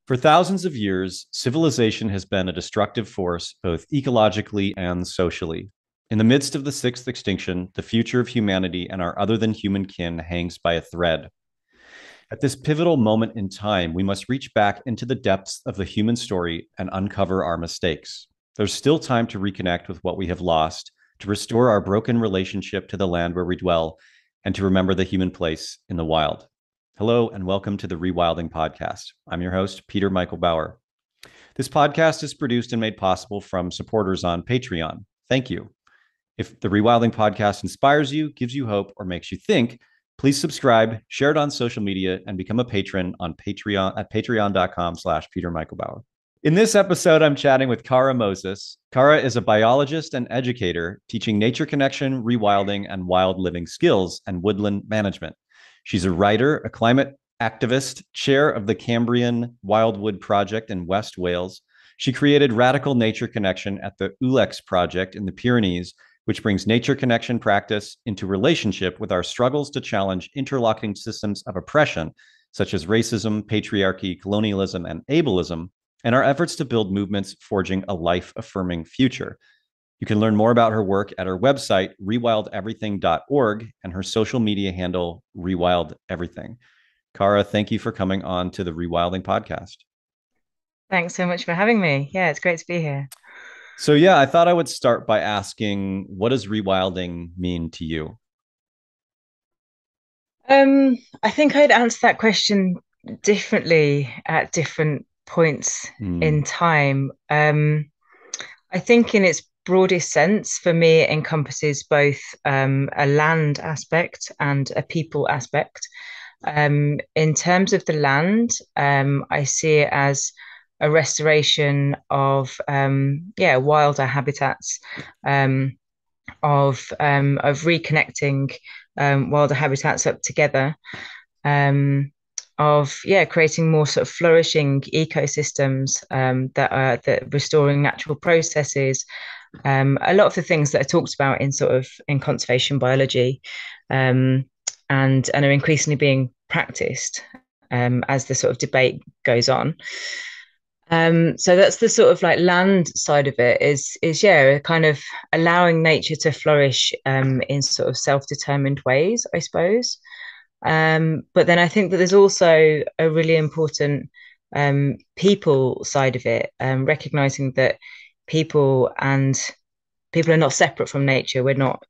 For thousands of years, civilization has been a destructive force, both ecologically and socially. In the midst of the sixth extinction, the future of humanity and our other than human kin hangs by a thread. At this pivotal moment in time, we must reach back into the depths of the human story and uncover our mistakes. There's still time to reconnect with what we have lost, to restore our broken relationship to the land where we dwell, and to remember the human place in the wild. Hello, and welcome to the Rewilding podcast. I'm your host, Peter Michael Bauer. This podcast is produced and made possible from supporters on Patreon. Thank you. If the Rewilding podcast inspires you, gives you hope, or makes you think, please subscribe, share it on social media, and become a patron on Patreon at patreon.com/Peter Michael Bauer. In this episode, I'm chatting with Cara Moses. Cara is a biologist and educator teaching nature connection, rewilding, and wild living skills and woodland management. She's a writer, a climate activist, chair of the Cambrian Wildwood project in West Wales. She created Radical Nature Connection at the Ulex project in the Pyrenees, which brings nature connection practice into relationship with our struggles to challenge interlocking systems of oppression, such as racism, patriarchy, colonialism, and ableism, and our efforts to build movements forging a life-affirming future. You can learn more about her work at her website, rewildeverything.org, and her social media handle, rewildeverything. Cara, thank you for coming on to the Rewilding podcast. Thanks so much for having me. Yeah, it's great to be here. So, yeah, I thought I would start by asking, what does rewilding mean to you? I think I'd answer that question differently at different points in Mm, time. I think in its broadest sense, for me, it encompasses both a land aspect and a people aspect. In terms of the land, I see it as a restoration of wilder habitats, um, of reconnecting wilder habitats up together, um, of creating more sort of flourishing ecosystems that restoring natural processes. A lot of the things that are talked about in conservation biology, um, and are increasingly being practiced as the sort of debate goes on. So that's the sort of like land side of it is kind of allowing nature to flourish in sort of self-determined ways, I suppose. But then I think that there's also a really important people side of it, recognizing that people and people are not separate from nature. We're not,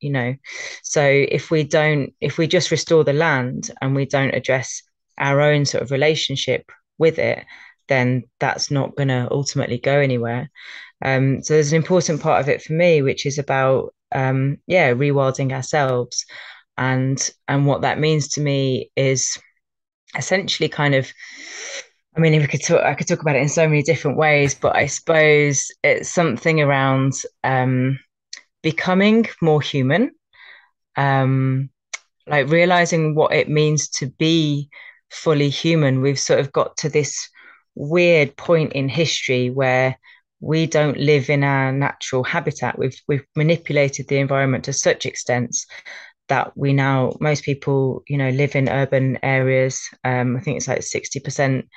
so if we just restore the land and we don't address our own sort of relationship with it, then that's not going to ultimately go anywhere. So there's an important part of it for me, which is about rewilding ourselves, and what that means to me is essentially kind of, I mean, I could talk about it in so many different ways, but I suppose it's something around becoming more human, um, like realizing what it means to be fully human. We've sort of got to this weird point in history where we don't live in our natural habitat. We've manipulated the environment to such extents that we now most people live in urban areas. I think it's like 60%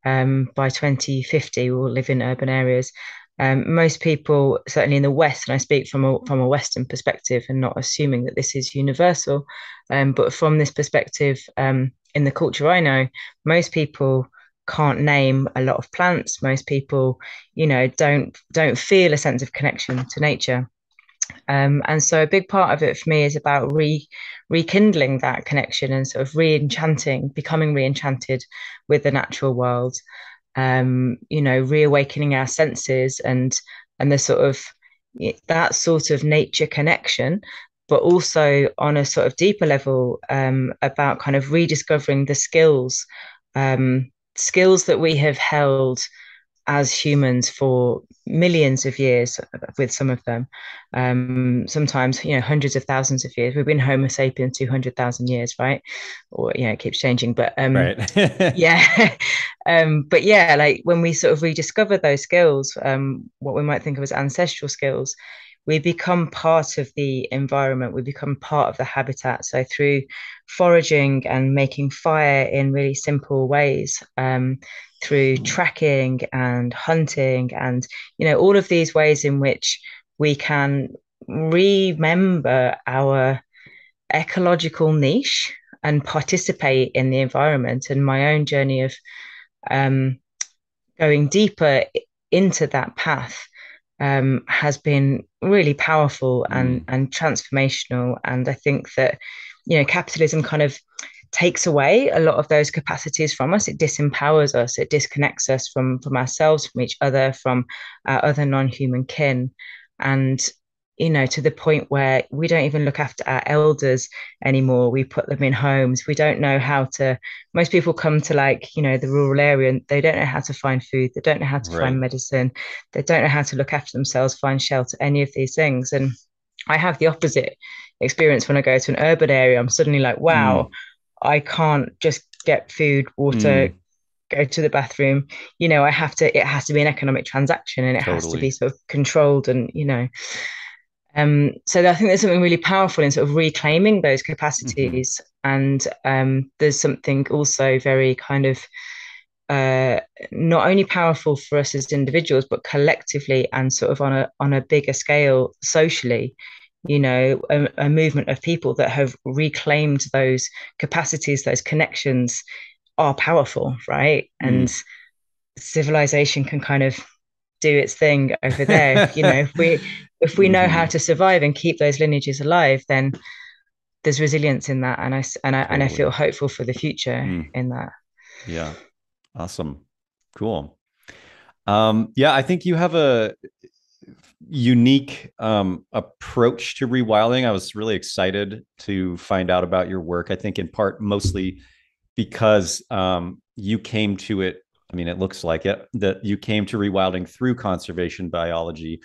by 2050 will live in urban areas. Most people, certainly in the West, and I speak from a Western perspective and not assuming that this is universal, but from this perspective, in the culture I know, most people can't name a lot of plants. Most people, don't feel a sense of connection to nature. And so a big part of it for me is about rekindling that connection and sort of becoming re-enchanted with the natural world. Reawakening our senses and the sort of that sort of nature connection, but also on a sort of deeper level, about kind of rediscovering the skills that we have held as humans for millions of years with some of them. Sometimes, hundreds of thousands of years. We've been Homo sapiens 200,000 years, right? Or, it keeps changing. But right. yeah. But yeah, like when we sort of rediscover those skills, what we might think of as ancestral skills, we become part of the environment, we become part of the habitat. So through foraging and making fire in really simple ways, through tracking and hunting, and all of these ways in which we can remember our ecological niche and participate in the environment. And my own journey of um, going deeper into that path has been really powerful and transformational. And I think that capitalism kind of takes away a lot of those capacities from us. It disempowers us. It disconnects us from ourselves, from each other, from our other non-human kin, and to the point where we don't even look after our elders anymore. We put them in homes. We don't know how to. Most people come to the rural area and they don't know how to find food. They don't know how to Right. find medicine. They don't know how to look after themselves, find shelter, any of these things. And I have the opposite experience when I go to an urban area. I'm suddenly like, wow, Mm. I can't just get food, water, Mm. go to the bathroom. It has to be an economic transaction, and it has to be Totally. sort of controlled, and so I think there's something really powerful in sort of reclaiming those Hmm. capacities. And there's something also very kind of uh, not only powerful for us as individuals, but collectively and sort of on a bigger scale socially. A movement of people that have reclaimed those capacities, those connections are powerful, right? And Mm. civilization can kind of do its thing over there. If we know how Hmm. to survive and keep those lineages alive, then there's resilience in that, and I feel Totally. hopeful for the future Mm. in that. Yeah. Awesome. Cool. Yeah, I think you have a unique approach to rewilding. I was really excited to find out about your work. I think in part mostly because you came to it. I mean, it looks like it that you came to rewilding through conservation biology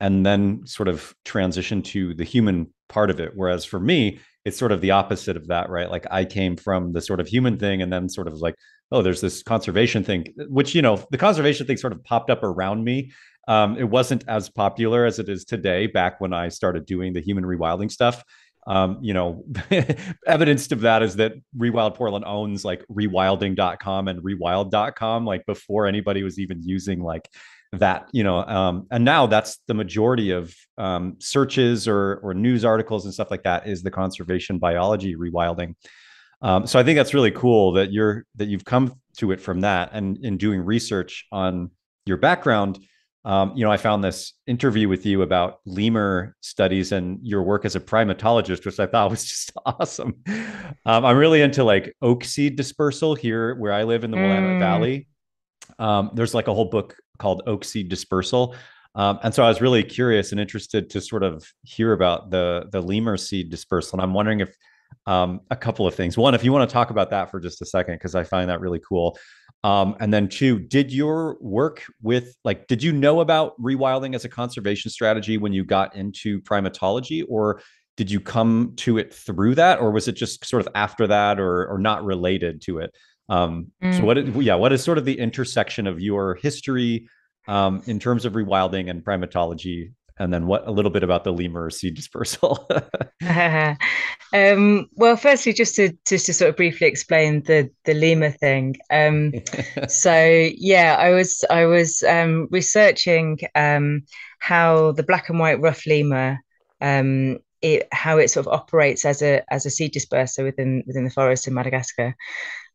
and then sort of transitioned to the human part of it. Whereas for me, it's sort of the opposite of that, right? Like I came from the sort of human thing and then sort of like, oh, there's this conservation thing, which, the conservation thing sort of popped up around me. It wasn't as popular as it is today back when I started doing the human rewilding stuff. You know, evidence of that is that Rewild Portland owns like rewilding.com and rewild.com, like before anybody was even using like that, and now that's the majority of searches or news articles and stuff like that is the conservation biology rewilding. So I think that's really cool that you've come to it from that, and in doing research on your background. I found this interview with you about lemur studies and your work as a primatologist, which I thought was just awesome. I'm really into like oak seed dispersal here where I live in the Willamette Mm, Valley. There's like a whole book called Oak Seed Dispersal. And so I was really curious and interested to sort of hear about the lemur seed dispersal. And I'm wondering if a couple of things. One, if you want to talk about that for just a second, because I find that really cool. And then two, did your work with like, did you know about rewilding as a conservation strategy when you got into primatology, or did you come to it through that, or was it just sort of after that, or not related to it? So mm. what is sort of the intersection of your history in terms of rewilding and primatology, and then what a little bit about the lemur seed dispersal? Well, firstly, just to sort of briefly explain the lemur thing. So yeah, I was researching how the black and white rough lemur, how it sort of operates as a seed disperser within the forest in Madagascar.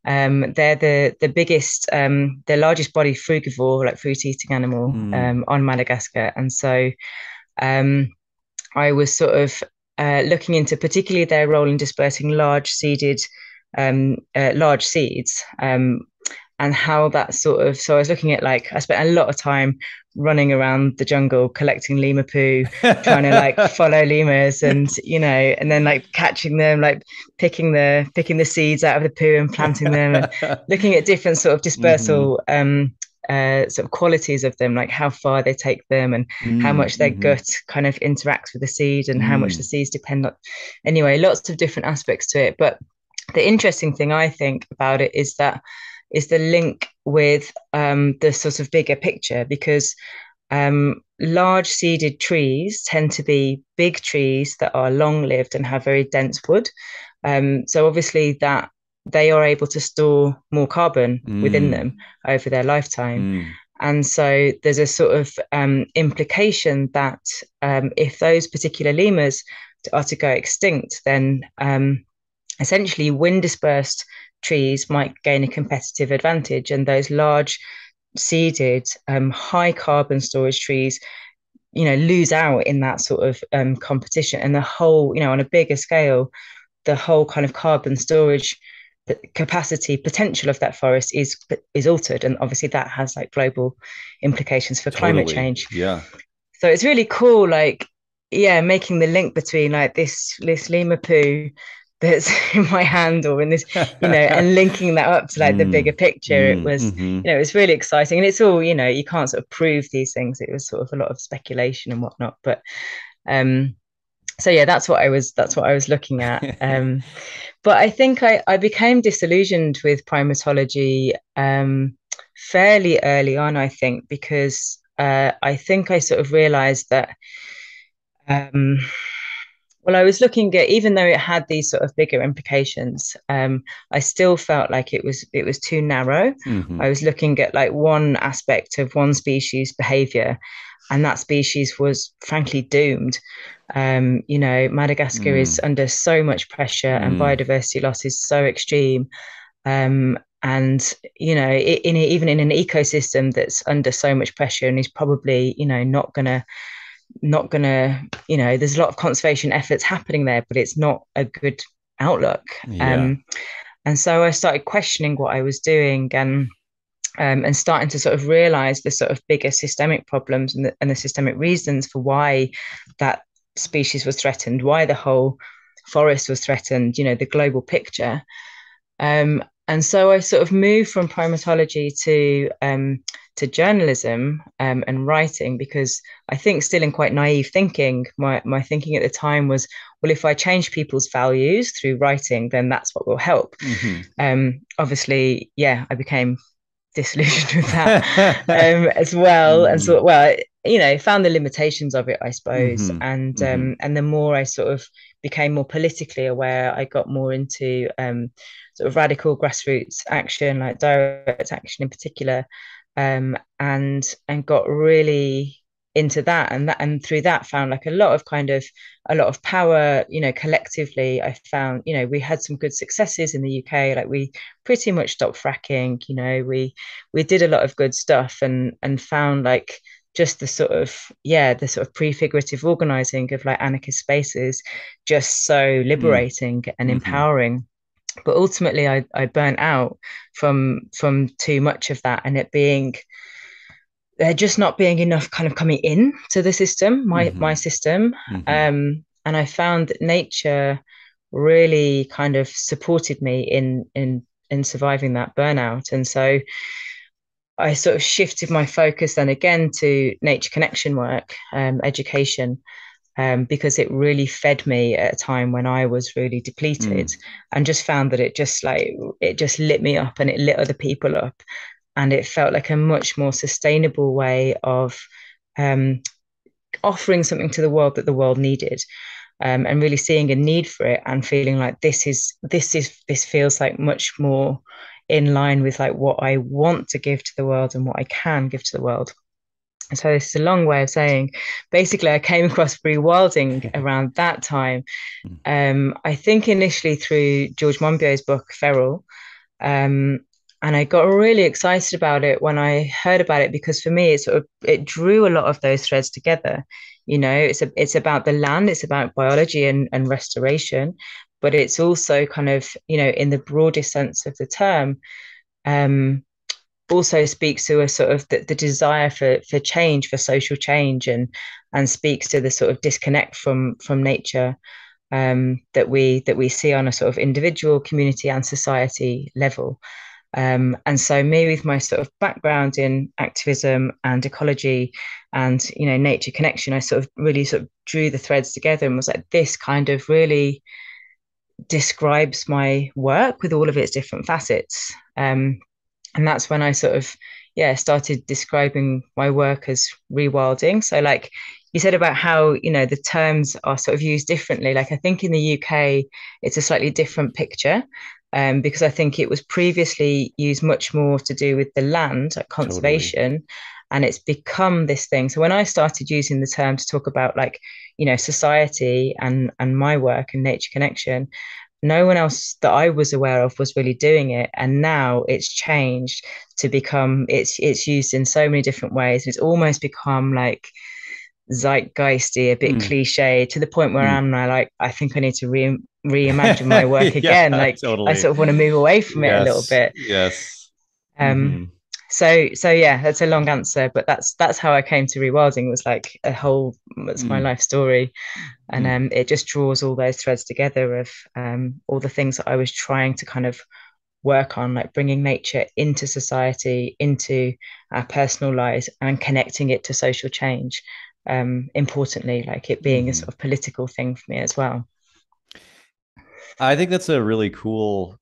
They're the biggest, the largest body frugivore, like fruit eating animal, Mm, on Madagascar, and so um, I was sort of looking into particularly their role in dispersing large seeds, and how that sort of. So I was looking at I spent a lot of time running around the jungle collecting lemur poo, trying to follow lemurs, and then catching them, picking the seeds out of the poo and planting them, and looking at different sort of hmm dispersal sort of qualities of them, like how far they take them and how much their hmm gut kind of interacts with the seed and how much the mm, seeds depend on. Anyway, lots of different aspects to it. But the interesting thing I think about it is the link with the sort of bigger picture, because large seeded trees tend to be big trees that are long lived and have very dense wood. So obviously that they are able to store more carbon within Mm. them over their lifetime. Mm. And so there's a sort of implication that if those particular lemurs are to go extinct, then essentially wind dispersed trees might gain a competitive advantage, and those large seeded high carbon storage trees lose out in that sort of competition, and the whole on a bigger scale, the whole kind of carbon storage capacity potential of that forest is altered, and obviously that has like global implications for climate Totally. change. Yeah. So it's really cool, like, yeah, making the link between like this lemur poo that's in my hand or in this, and linking that up to like the bigger Mm. picture. It Mm. was, Mm-hmm. it was really exciting. And it's all, you can't sort of prove these things. It was sort of a lot of speculation and whatnot. But um, so yeah, that's what I was looking at. But I think I became disillusioned with primatology fairly early on, I think, because I think I sort of realized that um, well, I was looking at, even though it had these sort of bigger implications, I still felt like it was too narrow. Mm-hmm. I was looking at like one aspect of one species' behavior, and that species was frankly doomed. Madagascar is Mm. under so much pressure, and Mm. biodiversity loss is so extreme. And even in an ecosystem that's under so much pressure and is probably not gonna there's a lot of conservation efforts happening there, but it's not a good outlook. Yeah. And so I started questioning what I was doing, and starting to sort of realize the sort of bigger systemic problems and the systemic reasons for why that species was threatened, why the whole forest was threatened, the global picture. And so I sort of moved from primatology to journalism and writing, because I think, still in quite naive thinking, my thinking at the time was, well, if I change people's values through writing, then that's what will help. Mm-hmm. Obviously, yeah, I became disillusioned with that as well, and Mm. so, well, found the limitations of it, I suppose. Mm-hmm. And Mm-hmm. the more I sort of became more politically aware, I got more into sort of radical grassroots action, like direct action in particular, and got really into that, and through that found like a lot of power. Collectively, I found we had some good successes in the UK. Like, we pretty much stopped fracking. We did a lot of good stuff, and found like just the sort of prefigurative organizing of like anarchist spaces just so Mm. liberating and Mm-hmm. empowering. But ultimately, I burnt out from too much of that, and it being there just not being enough kind of coming in to the system, my Mm-hmm. system. Mm-hmm. And I found that nature really kind of supported me in surviving that burnout. And so I sort of shifted my focus then again to nature connection work, education, because it really fed me at a time when I was really depleted, Mm. and just found that it just lit me up, and it lit other people up, and it felt like a much more sustainable way of um, offering something to the world that the world needed, and really seeing a need for it, and feeling like this feels like much more in line with like what I want to give to the world and what I can give to the world. So this is a long way of saying, basically, I came across rewilding around that time. I think initially through George Monbiot's book Feral, um, and I got really excited about it when I heard about it, because for me, it drew a lot of those threads together. It's about the land, it's about biology and restoration, but it's also kind of, in the broadest sense of the term, um, also speaks to a sort of the desire for change, for social change, and speaks to the sort of disconnect from nature, that we see on a sort of individual, community, and society level. And so me, with my sort of background in activism and ecology and nature connection, I sort of really sort of drew the threads together and was like, this kind of really describes my work with all of its different facets. And that's when I sort of, yeah, started describing my work as rewilding. So, like you said about how, the terms are sort of used differently. Like, I think in the UK, it's a slightly different picture. because I think it was previously used much more to do with the land, like Totally. conservation, and it's become this thing. So when I started using the term to talk about like, society and my work and nature connection, no one else that I was aware of was really doing it. And now it's changed to become it's used in so many different ways. It's almost become like zeitgeisty, a bit Mm, cliche, to the point where mm. I'm now like, I think I need to reimagine my work again. Yeah, Like I totally. sort of want to move away from it a little Yes, bit. yes. Um, Hmm. so yeah, that's a long answer, but that's how I came to rewilding. Was like it's my Mm, life story, and mm, it just draws all those threads together of all the things that I was trying to kind of work on, like bringing nature into society, into our personal lives, and connecting it to social change. Importantly, like it being a hmm. sort of political thing for me as well. I think that's a really cool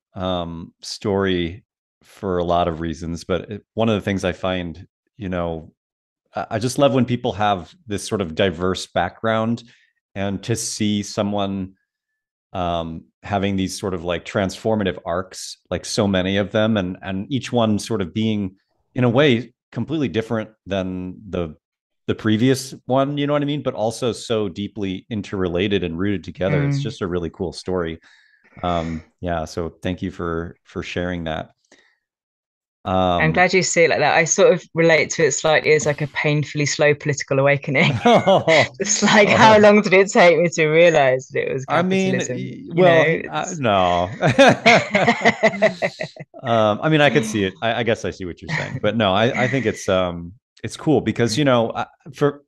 story for a lot of reasons. But one of the things I find, you know, I just love when people have this sort of diverse background, and to see someone having these sort of like transformative arcs, like so many of them, and each one sort of being in a way completely different than the previous one, you know what I mean, but also so deeply interrelated and rooted together. It's Mm. just a really cool story. Yeah, so thank you for sharing that. I'm um glad you see it like that. I sort of relate to it slightly as like a painfully slow political awakening. oh, Just like, how oh, long did it take me to realize that it was I mean, capitalism? well, It's... no. I mean, I could see it. I guess I see what you're saying, but no, I think it's cool because, for,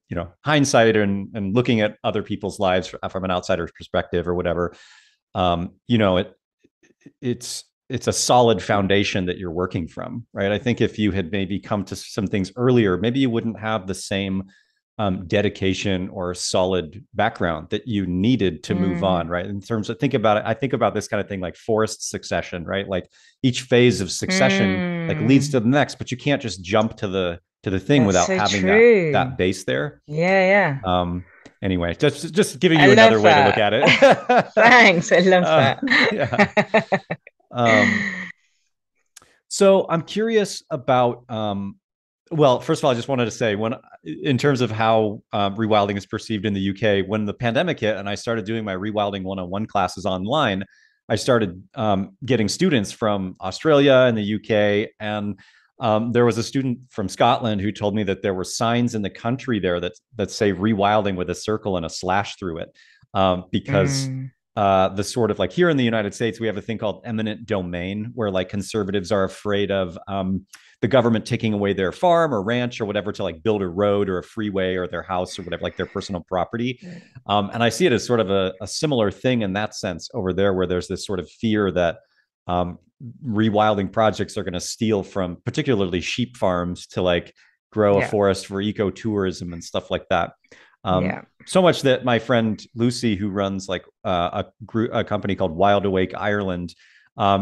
hindsight and looking at other people's lives from an outsider's perspective or whatever, it's a solid foundation that you're working from, right? I think if you had maybe come to some things earlier, maybe you wouldn't have the same dedication or solid background that you needed to move on, Mm, right? In terms of, think about it, I think about this kind of thing like forest succession, right? Like each phase of succession like leads mm. to the next, but you can't just jump to the thing That's without so having that true. that base there. Yeah, yeah. Um, anyway, just giving I you another love way to look that. at it. Thanks. I love that. Yeah. Um, so I'm curious about, well, first of all, I just wanted to say, in terms of how rewilding is perceived in the UK, when the pandemic hit and I started doing my rewilding one-on-one classes online, I started getting students from Australia and the UK, and there was a student from Scotland who told me that there were signs in the country there that say rewilding with a circle and a slash through it, because Mm, the sort of like here in the United States, we have a thing called eminent domain, where like conservatives are afraid of the government taking away their farm or ranch or whatever to like build a road or a freeway or their house or whatever, like their personal property. And I see it as sort of a similar thing in that sense over there, where there's this sort of fear that um, rewilding projects are going to steal from particularly sheep farms to like grow a yeah, forest for ecotourism and stuff like that. yeah. So much that my friend Lucy, who runs like a company called Wild Awake Ireland,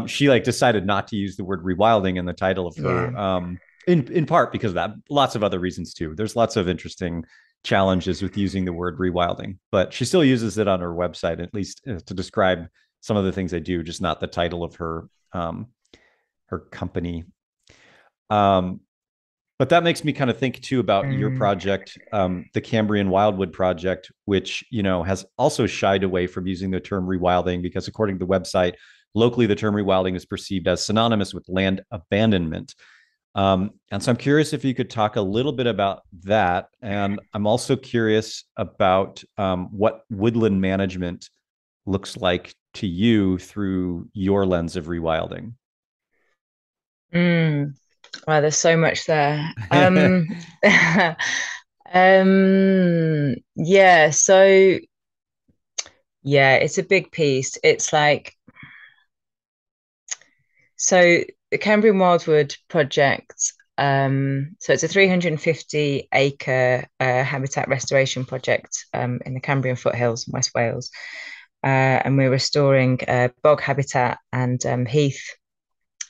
she like decided not to use the word rewilding in the title of Yeah. her, in part because of that. Lots of other reasons too. There's lots of interesting challenges with using the word rewilding, but she still uses it on her website, at least to describe some of the things they do, just not the title of her company. Um, but that makes me kind of think too about your Mm, project, the Cambrian Wildwood project, which has also shied away from using the term rewilding because, according to the website, locally the term rewilding is perceived as synonymous with land abandonment. And so I'm curious if you could talk a little bit about that, and I'm also curious about what woodland management looks like to you through your lens of rewilding. mm. Wow, there's so much there. Yeah, so yeah, it's a big piece. It's like, so the Cambrian Wildwood project, so it's a 350 acre habitat restoration project in the Cambrian foothills in West Wales. And we're restoring bog habitat and heath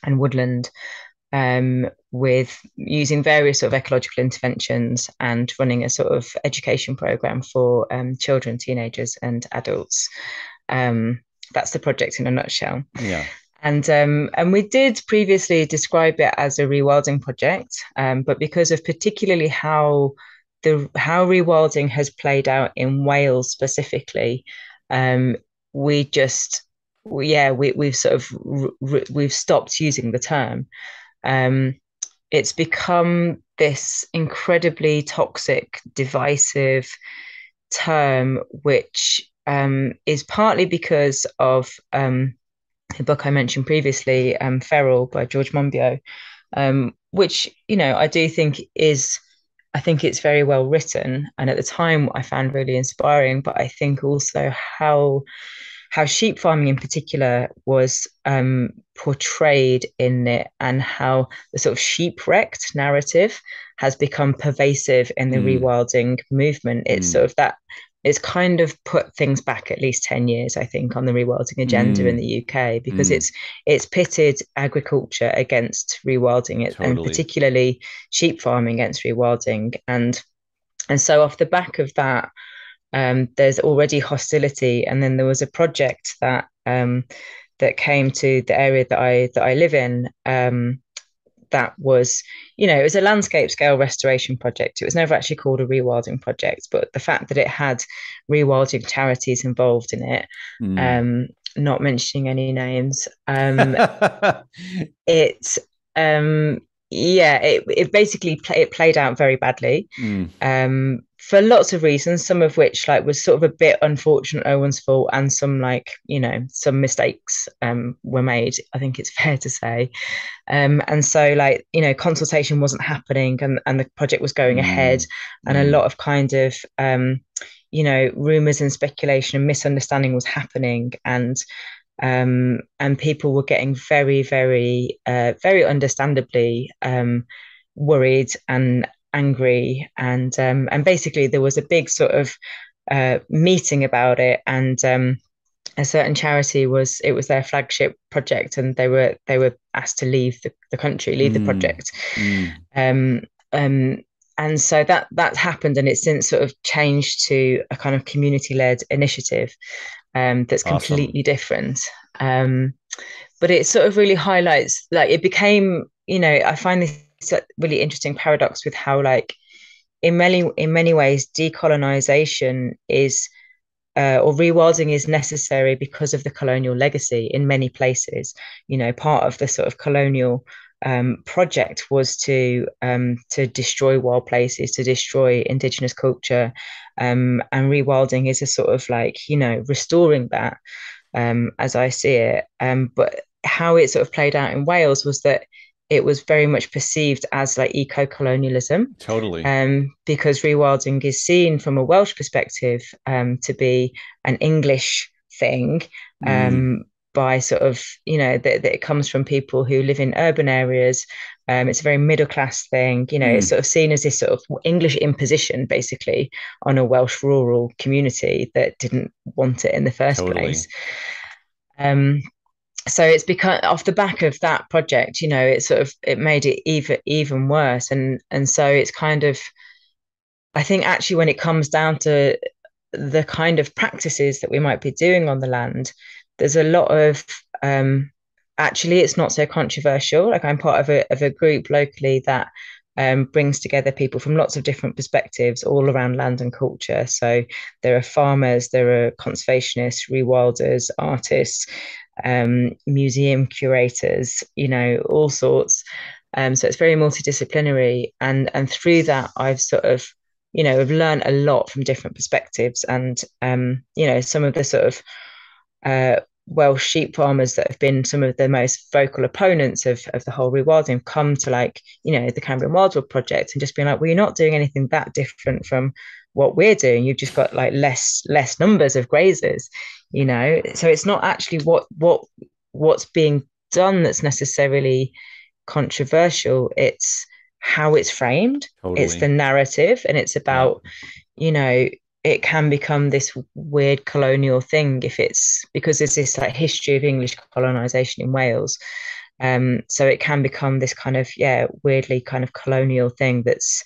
and woodland, with using various sort of ecological interventions and running a sort of education program for children, teenagers, and adults. Um, that's the project in a nutshell. Yeah. And we did previously describe it as a rewilding project, but because of particularly how rewilding has played out in Wales specifically, um, we just yeah we've sort of we've stopped using the term. Um, it's become this incredibly toxic, divisive term, which is partly because of the book I mentioned previously, Feral by George Monbiot, which I do think is. I think it's very well written, and at the time I found really inspiring. But I think also how sheep farming in particular was portrayed in it, and how the sort of sheep-wrecked narrative has become pervasive in the Mm, rewilding movement. It's mm, sort of that it's kind of put things back at least 10 years, I think, on the rewilding agenda in mm, the UK, because mm, it's pitted agriculture against rewilding, and totally. particularly sheep farming against rewilding. And so off the back of that, there's already hostility. And then there was a project that came to the area that I live in, that was, it was a landscape scale restoration project. It was never actually called a rewilding project, but the fact that it had rewilding charities involved in it, Mm. um, not mentioning any names, it, yeah, it basically it played out very badly, Mm, for lots of reasons, some of which like was sort of a bit unfortunate, no one's fault, and some like some mistakes were made, I think it's fair to say. And so like consultation wasn't happening, and the project was going ahead, mm, and a mm. lot of kind of rumors and speculation and misunderstanding was happening, and people were getting very, very, very understandably worried and angry, and basically there was a big sort of meeting about it, and a certain charity it was their flagship project, and they were asked to leave the country, leave the Mm, project. mm. Um, um, and so that happened, and it's since sort of changed to a kind of community-led initiative, that's Awesome. completely different. Um, but it sort of really highlights, like, it became, I find this like, really interesting paradox with how, like, in many ways, decolonization is, or rewilding is necessary because of the colonial legacy in many places. Part of the sort of colonial project was to destroy wild places, to destroy indigenous culture, and rewilding is a sort of like restoring that, as I see it. But how it sort of played out in Wales was that it was very much perceived as like eco-colonialism, Totally. because rewilding is seen from a Welsh perspective, to be an English thing, Mm, um, by sort of, that it comes from people who live in urban areas. It's a very middle class thing. It's mm, sort of seen as this sort of English imposition, basically, on a Welsh rural community that didn't want it in the first totally. place. Um, so it's because off the back of that project, it made it even worse, and so it's kind of, I think, actually, when it comes down to the kind of practices that we might be doing on the land, there's a lot of, actually, it's not so controversial. Like, I'm part of a group locally that brings together people from lots of different perspectives all around land and culture. So there are farmers, there are conservationists, rewilders, artists, museum curators, all sorts. So it's very multidisciplinary, and through that, I've sort of, I've learned a lot from different perspectives, and some of the sort of uh, Welsh sheep farmers that have been some of the most vocal opponents of the whole rewilding have come to, like, the Cambrian Wildwood project, and just being like, well, you're not doing anything that different from what we're doing. You've just got like less numbers of grazers, so it's not actually what's being done that's necessarily controversial. It's how it's framed, it's the Totally. narrative, and it's Yeah. about, you know it can become this weird colonial thing if it's because there's this like history of English colonization in Wales. So it can become this kind of, weirdly kind of colonial thing that's,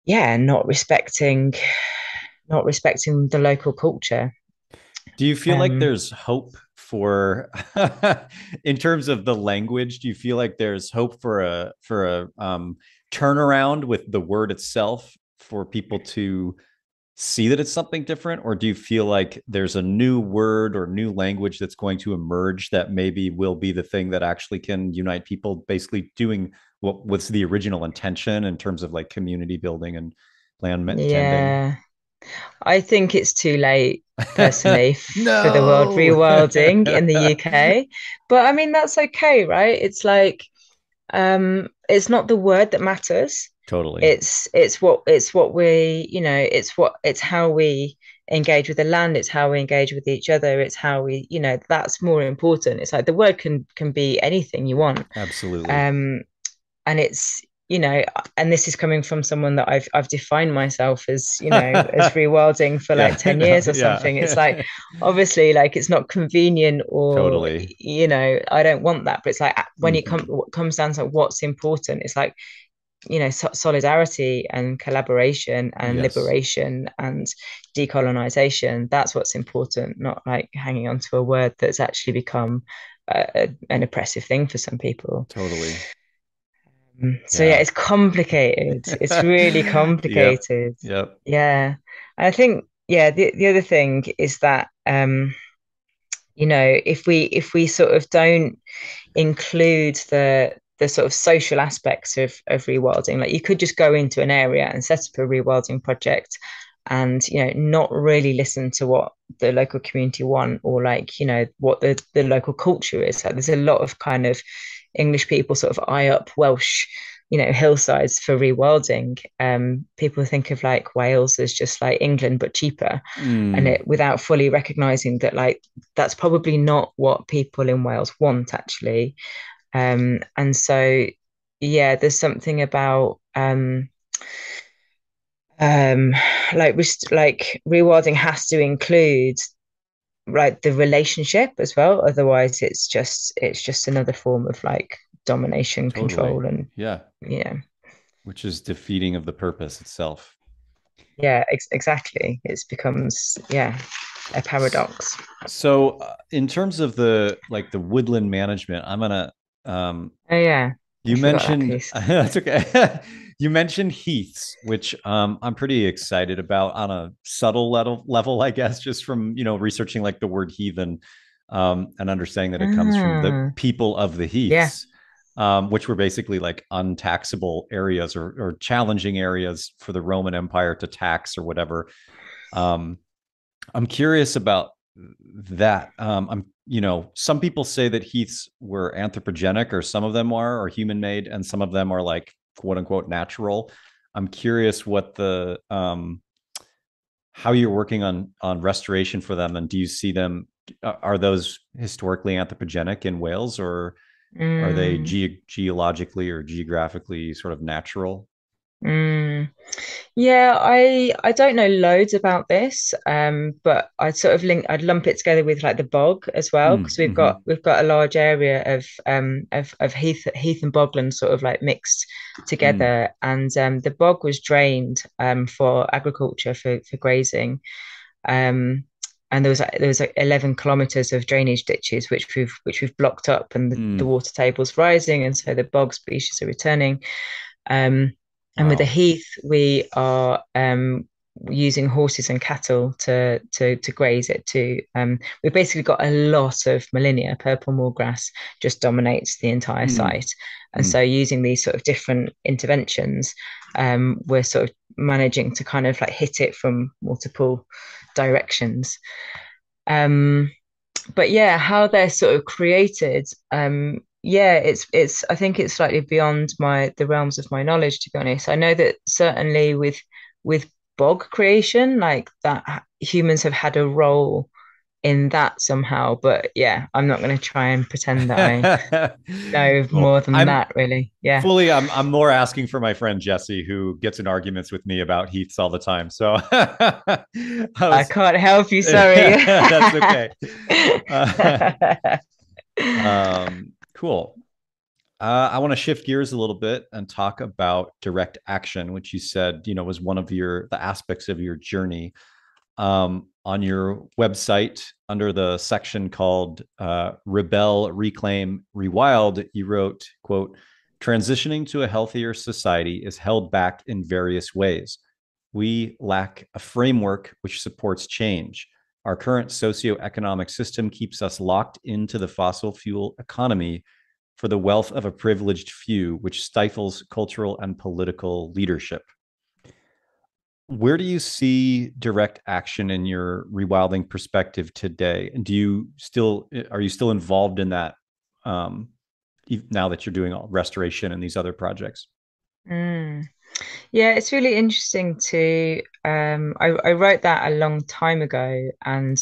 not respecting the local culture. Do you feel like um there's hope for in terms of the language? Do you feel like there's hope for a turnaround with the word itself for people to see that it's something different, or do you feel like there's a new word or new language that's going to emerge that maybe will be the thing that actually can unite people, basically doing what was the original intention in terms of like community building and land tending? Yeah. I think it's too late, personally, for the world No. rewilding in the UK. But I mean, that's okay, right? It's like, it's not the word that matters. Totally. It's what we, it's how we engage with the land, it's how we engage with each other, it's how we, that's more important. It's like the word can be anything you want. Absolutely. Um, and it's and this is coming from someone that I've defined myself as as rewilding for like Yeah. 10 years or Yeah. something. It's like, obviously, like, it's not convenient, or Totally. I don't want that, but it's like, when it Mhm. comes down to what's important, it's like, solidarity and collaboration and Yes. liberation and decolonization. That's what's important, not like hanging on to a word that's actually become an oppressive thing for some people. Totally. So yeah, Yeah. it's complicated. It's really Yep. complicated. Yep. Yeah. I think, yeah, the other thing is that if we sort of don't include the sort of social aspects of rewilding, like, you could just go into an area and set up a rewilding project and not really listen to what the local community want, or like what the local culture is. Like, there's a lot of kind of English people sort of eye up Welsh hillsides for rewilding. People think of like Wales as just like England but cheaper, and Mm, it without fully recognizing that, like, that's probably not what people in Wales want, actually. And so, yeah, there's something about um like rewilding has to include like the relationship as well. Otherwise, it's just another form of like domination, totally. control, and Yeah. yeah, Which is defeating of the purpose itself. yeah, exactly. It's becomes, yeah, a paradox. So, in terms of the woodland management, I'm gonna um, Oh yeah, I you forgot that mentioned piece. that's okay. You mentioned heaths, which I'm pretty excited about on a subtle level, I guess, just from researching like the word heathen, and understanding that it comes from the Ah, people of the yeah. heaths, which were basically like untaxable areas or challenging areas for the Roman Empire to tax or whatever. Um, I'm curious about that. Some people say that heaths were anthropogenic, or some of them are, or human made, and some of them are like quote unquote natural. I'm curious what the how you're working on restoration for them, and do you see them? Are those historically anthropogenic in Wales, or are they Mm, geologically or geographically sort of natural? mm. Yeah, I don't know loads about this, but I'd lump it together with like the bog as well, because we've got Mm-hmm. we've got a large area of heath and bogland sort of like mixed Mm, together, and the bog was drained for agriculture, for grazing. Um, and there was like 11 kilometers of drainage ditches which we've blocked up, and the mm. water table's rising, and so the bog species are returning. Um, and with the Wow. heath, we are using horses and cattle to graze it too. We've basically got a lot of Molinia. Purple moorgrass just dominates the entire Mm, site, and so mm, using these sort of different interventions, we're sort of managing to kind of like hit it from multiple directions. Um, but yeah, how they're sort of created, yeah, it's I think it's slightly beyond the realms of my knowledge, to be honest. I know that certainly with bog creation, like that, humans have had a role in that somehow, but yeah, I'm not going to try and pretend that I know cool. more than that, really. Yeah, I'm more asking for my friend Jesse, who gets in arguments with me about heaths all the time. So I I was can't help you, sorry. that's okay. Uh, cool. I want to shift gears a little bit and talk about direct action, which you said, was one of the aspects of your journey. On your website, under the section called Rebel, Reclaim, Rewild, you wrote, quote, transitioning to a healthier society is held back in various ways. We lack a framework which supports change. Our current socioeconomic system keeps us locked into the fossil fuel economy for the wealth of a privileged few, which stifles cultural and political leadership. Where do you see direct action in your rewilding perspective today? And are you still involved in that now that you're doing all restoration and these other projects? Mm. Yeah, it's really interesting to I wrote that a long time ago, and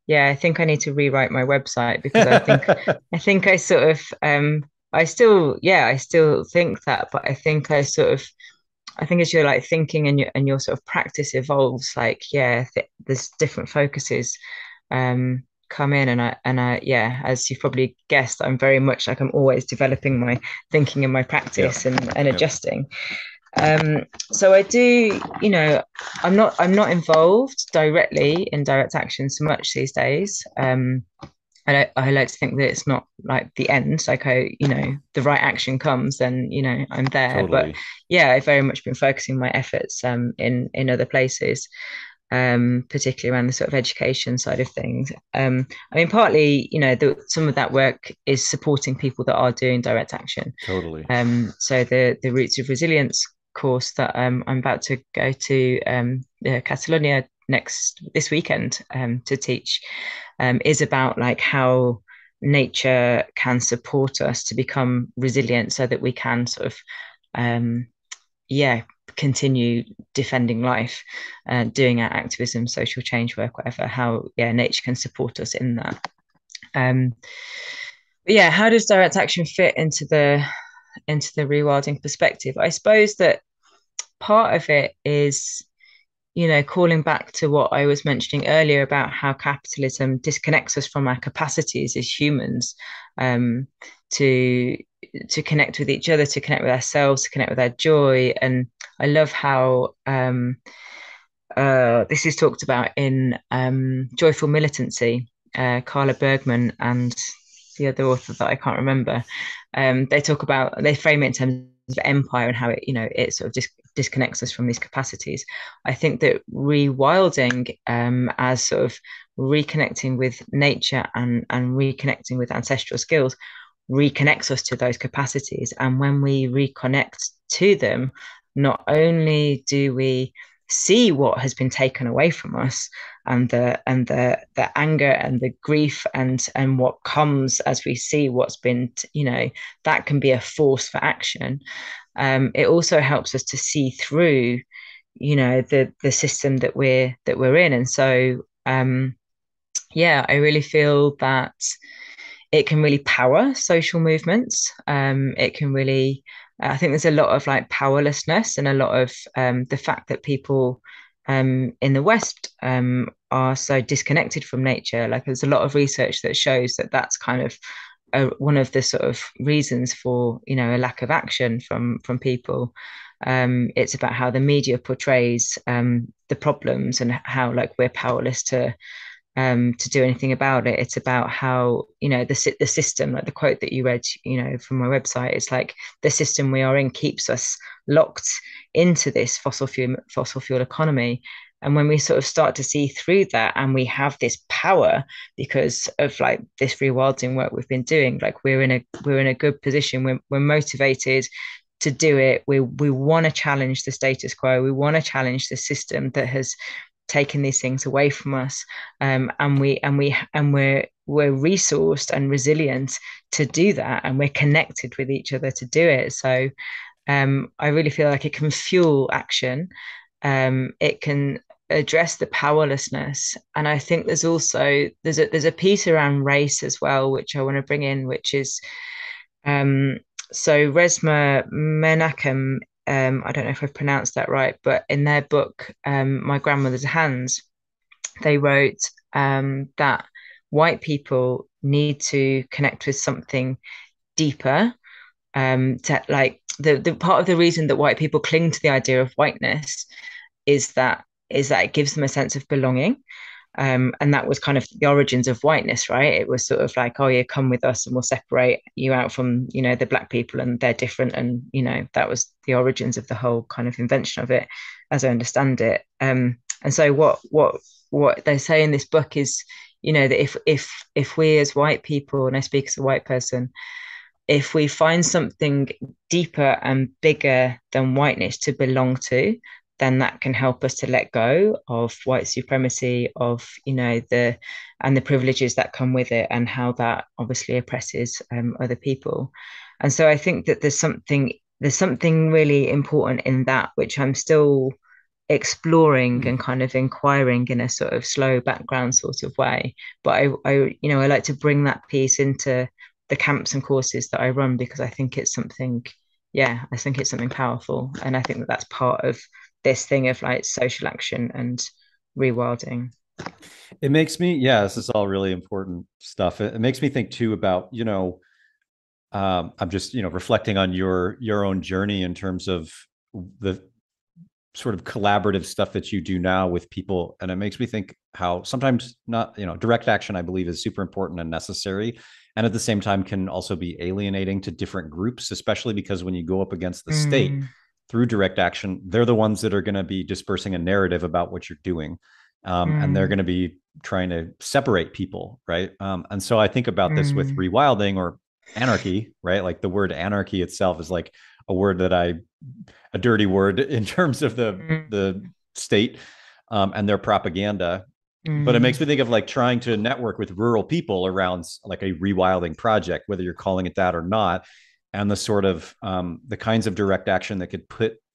yeah, I think I need to rewrite my website because I think I sort of I still think that, but I think as you're like thinking and your sort of practice evolves, like there's different focuses come in, and I yeah, as you've probably guessed, I'm very much like I'm always developing my thinking and my Yep. practice and Yep. adjusting. So I do, I'm not involved directly in direct action so much these days. I like to think that it's not like the end. Like the right action comes, then I'm there. But Totally. yeah, I've very much been focusing my efforts in other places, particularly around the sort of education side of things. I mean, partly, some of that work is supporting people that are doing direct action. Totally. So the Roots of Resilience course that I'm about to go to Catalonia this weekend to teach is about like how nature can support us to become resilient so that we can sort of um, yeah continue defending life and doing our activism, social change work, whatever, how nature can support us in that. But yeah, how does direct action fit into the rewilding perspective? I suppose that part of it is, calling back to what I was mentioning earlier about how capitalism disconnects us from our capacities as humans, um, to to connect with each other, to connect with ourselves, to connect with our joy. And I love how this is talked about in Joyful Militancy. Carla Bergman and the other author that I can't remember. They frame it in terms of empire and how it sort of disconnects us from these capacities. I think that rewilding, as sort of reconnecting with nature and reconnecting with ancestral skills, reconnects us to those capacities. And when we reconnect to them, not only do we see what has been taken away from us, and the anger and the grief and what comes as we see what's been, that can be a force for action. It also helps us to see through, the system that we're in. And so yeah, I really feel that it can really power social movements. It can really, I think there's a lot of like powerlessness and a lot of the fact that people in the West are so disconnected from nature. Like there's a lot of research that shows that that's kind of one of the sort of reasons for, a lack of action from people. It's about how the media portrays the problems and how like we're powerless to do anything about it. It's about how, the system, like the quote that you read, from my website, it's like the system we are in keeps us locked into this fossil fuel economy. And when we sort of start to see through that, and we have this power because of like this rewilding work we've been doing, like we're in a good position. We're motivated to do it. We want to challenge the status quo. We want to challenge the system that has taken these things away from us, and we're resourced and resilient to do that, and we're connected with each other to do it. So I really feel like it can fuel action. It can address the powerlessness, and I think there's a piece around race as well, which I want to bring in, which is so Resma Menakem, I don't know if I've pronounced that right, but in their book, My Grandmother's Hands, they wrote that white people need to connect with something deeper. To like the part of the reason that white people cling to the idea of whiteness is that is that it gives them a sense of belonging. And that was kind of the origins of whiteness, right? It was sort of like, oh, yeah, come with us and we'll separate you out from, the black people and they're different. And, that was the origins of the whole kind of invention of it, as I understand it. And so what they say in this book is, that if we as white people, and I speak as a white person, if we find something deeper and bigger than whiteness to belong to, then that can help us to let go of white supremacy, of the privileges that come with it, and how that obviously oppresses other people. And so I think that there's something really important in that, which I'm still exploring and kind of inquiring in a sort of slow background sort of way. But I like to bring that piece into the camps and courses that I run, because I think it's something, yeah, I think it's something powerful. And I think that that's part of this thing of like social action and rewilding. It makes me, yeah, this is all really important stuff. It makes me think too about, I'm just, reflecting on your own journey in terms of the sort of collaborative stuff that you do now with people. And it makes me think how sometimes not, direct action, I believe, is super important and necessary. And at the same time can also be alienating to different groups, especially because when you go up against the state Mm, through direct action, they're the ones that are going to be dispersing a narrative about what you're doing. And they're mm, going to be trying to separate people, right? And so I think about this with mm, rewilding or anarchy, right? Like the word anarchy itself is like a word that a dirty word in terms of the mm, state and their propaganda. But it mm, makes me think of like trying to network with rural people around like a rewilding project, whether you're calling it that or not, and the sort of the kinds of direct action that could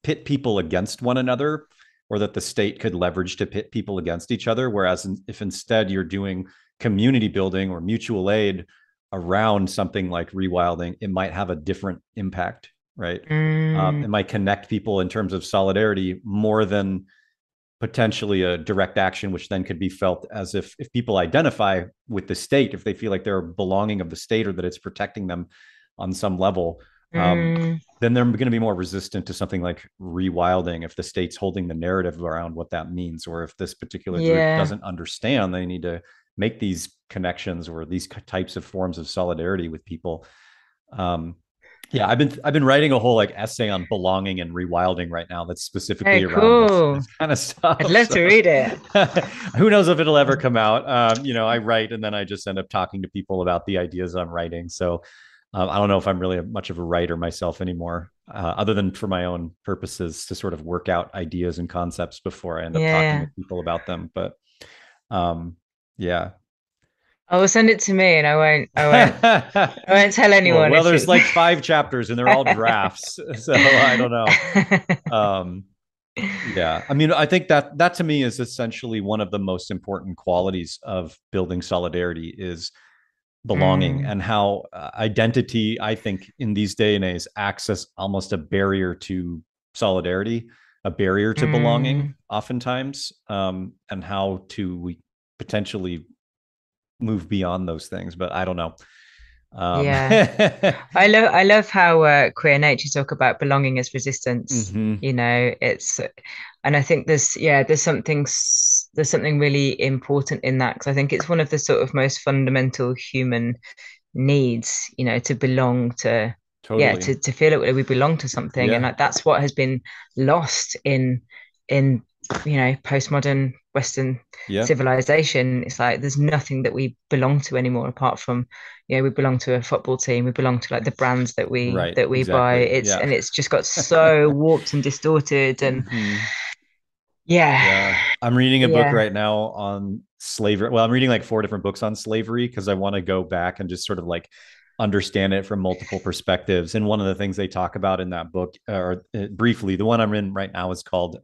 pit people against one another, or that the state could leverage to pit people against each other. Whereas if instead you're doing community building or mutual aid around something like rewilding, it might have a different impact, right? mm. It might connect people in terms of solidarity more than potentially a direct action, which then could be felt as if people identify with the state, if they feel like they're belonging of the state or that it's protecting them on some level, Mm, then they're going to be more resistant to something like rewilding if the state's holding the narrative around what that means, or if this particular group yeah. doesn't understand they need to make these connections or these types of forms of solidarity with people. um, yeah, I've been writing a whole like essay on belonging and rewilding right now that's Oh, specifically around cool. this kind of I'd stuff. love So to read it. who knows if it'll ever come out. I write and then I just end up talking to people about the ideas I'm writing. So I don't know if I'm really much of a writer myself anymore, other than for my own purposes to sort of work out ideas and concepts before I end up talking Yeah. with people about them. But um, yeah. I will send it to me and I won't tell Cool. anyone Well, if there's it's like 5 chapters and they're all drafts. So I don't know. Um, yeah. I mean, I think that to me is essentially one of the most important qualities of building solidarity is belonging, Mm, and how identity, I think, in these day and age acts as almost a barrier to solidarity, a barrier to belonging mm, oftentimes, and how to we potentially move beyond those things. But I don't know. yeah. I love how queer nature talk about belonging as resistance. Mhm, It's and I think there's something really important in that, because I think it's one of the sort of most fundamental human needs, to belong to, yeah, totally. to feel it we belong to something. And Yeah. like that's what has been lost in postmodern Western Yeah. civilization. It's like there's nothing that we belong to anymore apart from, we belong to a football team, we belong to like the brands that we Right. that we buy. Exactly. It's Yeah. and it's just got so warped and distorted. And Mhm. yeah, Yeah. I'm reading a book yeah, right now on slavery. Well, I'm reading like 4 different books on slavery because I want to go back and just sort of like understand it from multiple perspectives. And one of the things they talk about in that book, or briefly, the one I'm in right now is called,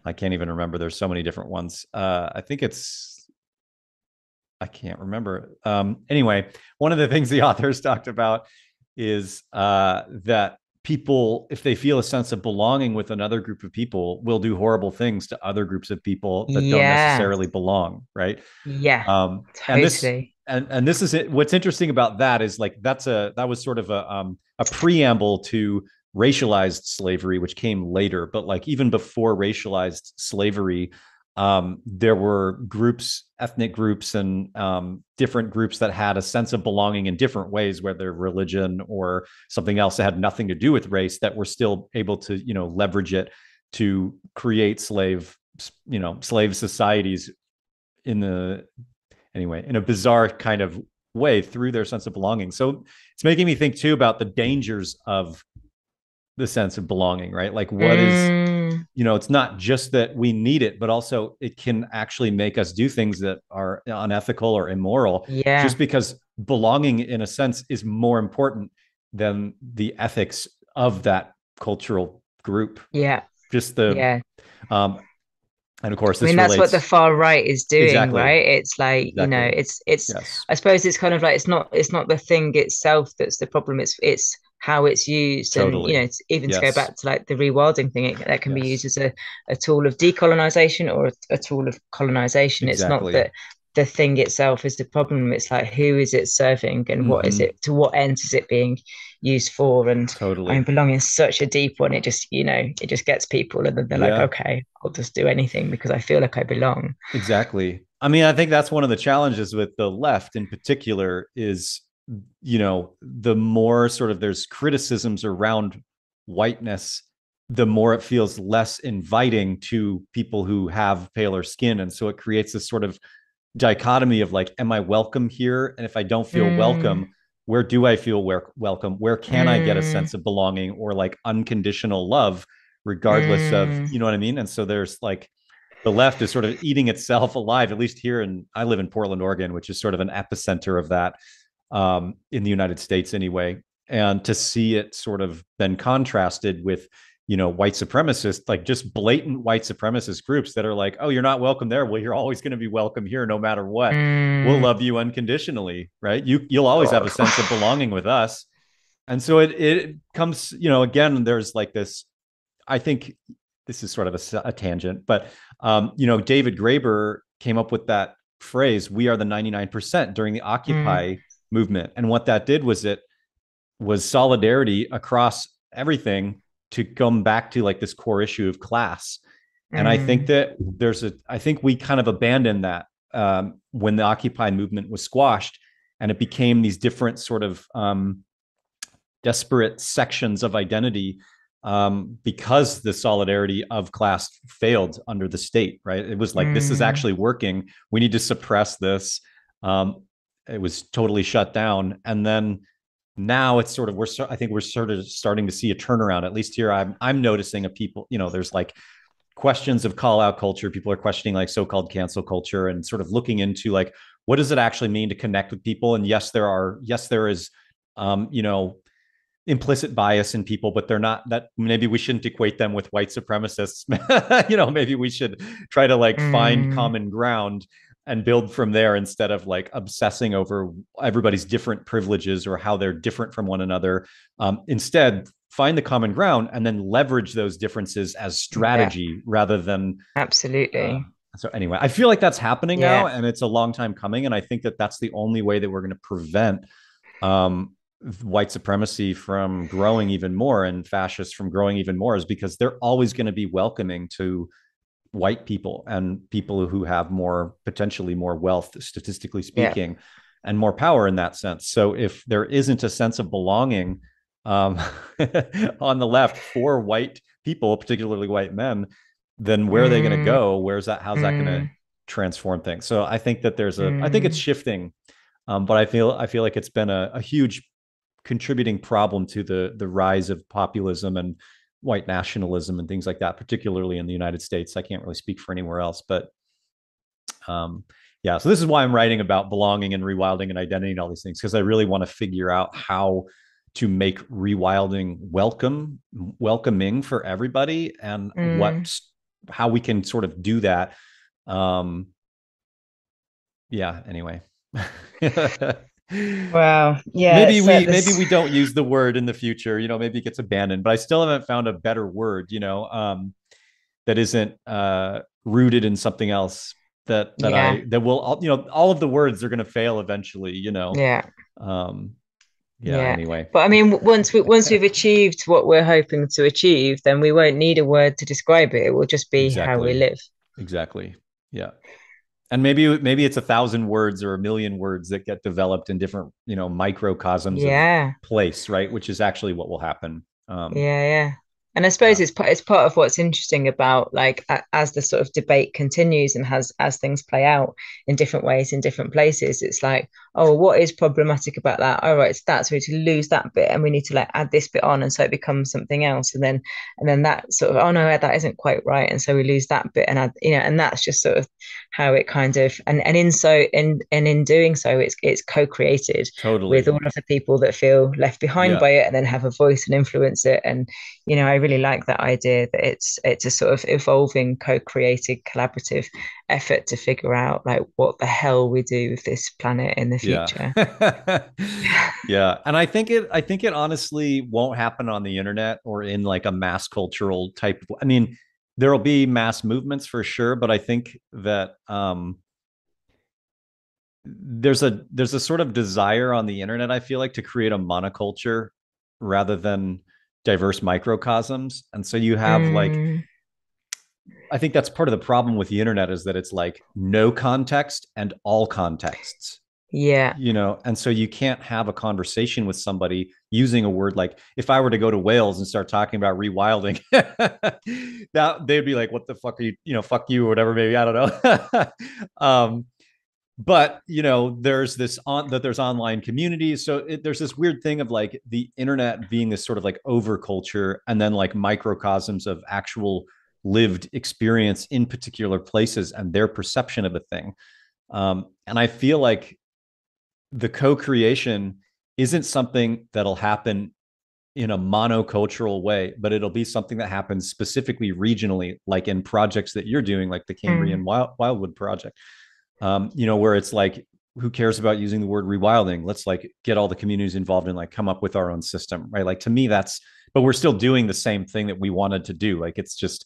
I can't even remember. There's so many different ones. I think I can't remember. Anyway, one of the things the authors talked about is that people, if they feel a sense of belonging with another group of people, will do horrible things to other groups of people that don't yeah, necessarily belong, right? yeah, And this totally. and this is it. What's interesting about that is like that was sort of a preamble to racialized slavery, which came later. But like even before racialized slavery, there were groups, ethnic groups, and different groups that had a sense of belonging in different ways, whether religion or something else that had nothing to do with race, that were still able to, leverage it to create slave societies in the anyway, in a bizarre kind of way through their sense of belonging. So it's making me think too about the dangers of the sense of belonging, right? Like what is, Mm, it's not just that we need it, but also it can actually make us do things that are unethical or immoral, yeah, just because belonging in a sense is more important than the ethics of that cultural group. yeah, Just the yeah. um and of course I mean, this that's what the relates far right is doing, exactly. right? It's like, Exactly. it's Yes. I suppose it's kind of like it's not the thing itself that's the problem. It's how it's used. And, Totally. it's, even to go Yes. back to like the rewilding thing, that can be used Yes. as a tool of decolonization or a tool of colonization. It's not Exactly. that the thing itself is the problem. It's like, who is it serving, and what is Mm-hmm. it, to what end is it being used for? And I mean, Totally. belonging is such a deep one. It just, it just gets people, and then they're like, Yeah. okay, I'll just do anything because I feel like I belong. Exactly. I mean, I think that's one of the challenges with the left in particular is, the more sort of there's criticisms around whiteness, the more it feels less inviting to people who have paler skin. And so it creates this sort of dichotomy of like, am I welcome here? And if I don't feel Mm, welcome, where do I feel welcome? Where can I get a mm, sense of belonging or like unconditional love, regardless of, mm, you know what I mean? And so there's like, the left is sort of eating itself alive, at least here. And I live in Portland, Oregon, which is sort of an epicenter of that, in the United States anyway. And to see it sort of then contrasted with, white supremacists, like just blatant white supremacist groups that are like, oh, you're not welcome there. Well, you're always going to be welcome here no matter what. We'll mm. love you unconditionally, right? You'll always have God. a sense of belonging with us. And so it comes, again, there's like this, I think this is sort of a tangent, but David Graeber came up with that phrase, "We are the 99%" during the Mm, Occupy movement, and what that did was it was solidarity across everything to come back to like this core issue of class. And I think mm, that I think we kind of abandoned that when the Occupy movement was squashed, and it became these different sort of desperate sections of identity, because the solidarity of class failed under the state, right? It was like, this is mm. actually working. We need to suppress this. It was totally shut down. And then now it's sort of, I think we're sort of starting to see a turnaround. At least here, I'm noticing a people, there's like questions of call out culture. People are questioning like so-called cancel culture and sort of looking into like, what does it actually mean to connect with people? And yes, there is, implicit bias in people, but they're not that. Maybe we shouldn't equate them with white supremacists. Maybe we should try to like find Mm, common ground and build from there instead of like obsessing over everybody's different privileges or how they're different from one another. Instead, find the common ground and then leverage those differences as yeah, strategy rather than. absolutely. So anyway, I feel like that's happening now, Yeah. and it's a long time coming. And I think that that's the only way that we're going to prevent um, white supremacy from growing even more and fascists from growing even more, is because they're always going to be welcoming to white people and people who have more, potentially more wealth, statistically Yeah. speaking, and more power in that sense. So if there isn't a sense of belonging um, on the left for white people, particularly white men, then where are they going to Mm, go? How's that going to mm, transform things? So I think that I think it's mm, shifting, but I feel like it's been a huge contributing problem to the rise of populism and white nationalism and things like that, particularly in the United States. I can't really speak for anywhere else, but um, yeah. So this is why I'm writing about belonging and rewilding and identity and all these things, because I really want to figure out how to make rewilding welcoming for everybody, and mm. how we can sort of do that. Um, yeah. Anyway. Well, yeah, maybe so we don't use the word in the future, maybe it gets abandoned, but I still haven't found a better word, that isn't rooted in something else, yeah, that will all of the words are going to fail eventually. yeah. um Yeah. Yeah. Anyway, But I mean, once we've achieved what we're hoping to achieve, then we won't need a word to describe it. It will just be how we exactly. live. Exactly. Yeah. And maybe it's 1,000 words or 1,000,000 words that get developed in different, microcosms of Yeah. place, right? Which is actually what will happen. Yeah. And I suppose Yeah. it's part of what's interesting about like as the sort of debate continues and has as things play out in different ways in different places, it's like, oh, what is problematic about that? All right, it's that, so we need to lose that bit and we need to like add this bit on, and so it becomes something else, and then that sort of, oh no, that isn't quite right, and so we lose that bit and add, and that's just sort of how it kind of, and in doing so, it's co-created with Totally. all of the people that feel left behind Yeah. by it and then have a voice and influence it. And I really like that idea that it's a sort of evolving, co-created, collaborative effort to figure out like what the hell we do with this planet in the Yeah. future. Yeah. And I think it honestly won't happen on the internet or in like a mass cultural type of, I mean, there'll be mass movements for sure, but I think that there's a sort of desire on the internet, I feel like, to create a monoculture rather than diverse microcosms. And so you have like, Mm, I think that's part of the problem with the internet, is that it's like no context and all contexts. yeah. And so you can't have a conversation with somebody using a word like, if I were to go to Wales and start talking about rewilding, that they'd be like, what the fuck are fuck you or whatever, maybe, I don't know. But there's online communities, so there's this weird thing of like the internet being this sort of like overculture, and then like microcosms of actual lived experience in particular places and their perception of a thing. And I feel like the co-creation isn't something that'll happen in a monocultural way, but it'll be something that happens specifically regionally, like in projects that you're doing, like the Mm, Cambrian Wildwood project. Where it's like, who cares about using the word rewilding? Let's like get all the communities involved and like come up with our own system, right? Like, to me, but we're still doing the same thing that we wanted to do. Like, it's just,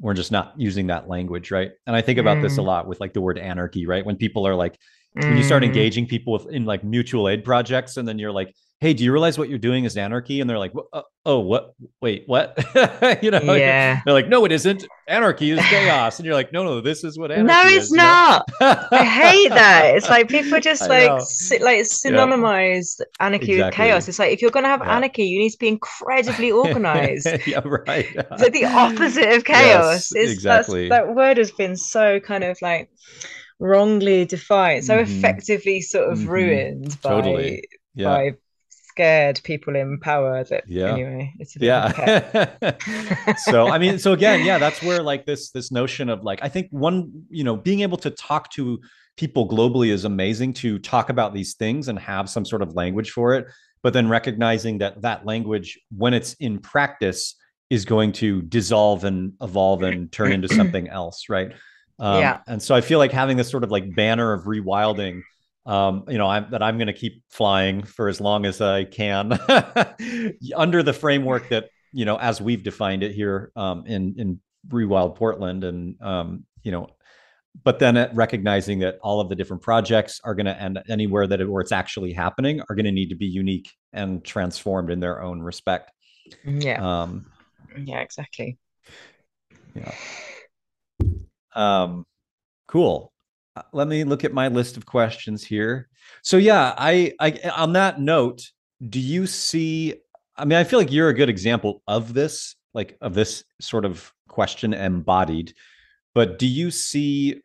we're just not using that language, right? And I think about this a mm, lot with like the word anarchy, right? When people are like, when you start mm. engaging people in like mutual aid projects, and then you're like, hey, do you realize what you're doing is anarchy? And they're like, oh, what? Wait, what? They're Yeah. like, no, it isn't. Anarchy is chaos. And you're like, no, no, this is what No, anarchy it's is. not. I hate that. It's like people just I like know. like Yeah, synonymize anarchy with chaos. exactly. It's like if you're going to have Yeah. anarchy, you need to be incredibly organized. Yeah, right. It's like the opposite of chaos. Yes, It's exactly. that word has been so kind of like wrongly defined, so Mm-hmm. effectively sort of Mm-hmm. ruined by Totally. Yeah. by scared people in power that Yeah. anyway, it's a bit of a pet. Yeah. So I mean, so again, yeah, that's where like this notion of like, I think one, being able to talk to people globally is amazing, to talk about these things and have some sort of language for it, but then recognizing that that language, when it's in practice, is going to dissolve and evolve and turn into something else, right? Yeah. And so I feel like having this sort of like banner of rewilding, that I'm going to keep flying for as long as I can, under the framework that, as we've defined it here, in Rewild Portland, and but then recognizing that all of the different projects are going to end anywhere where it's actually happening, are going to need to be unique and transformed in their own respect. Yeah. Um, Yeah, exactly. yeah. Um, Cool. Let me look at my list of questions here. So yeah, I on that note, do you see? I mean, I feel like you're a good example of this, like of this sort of question embodied. But do you see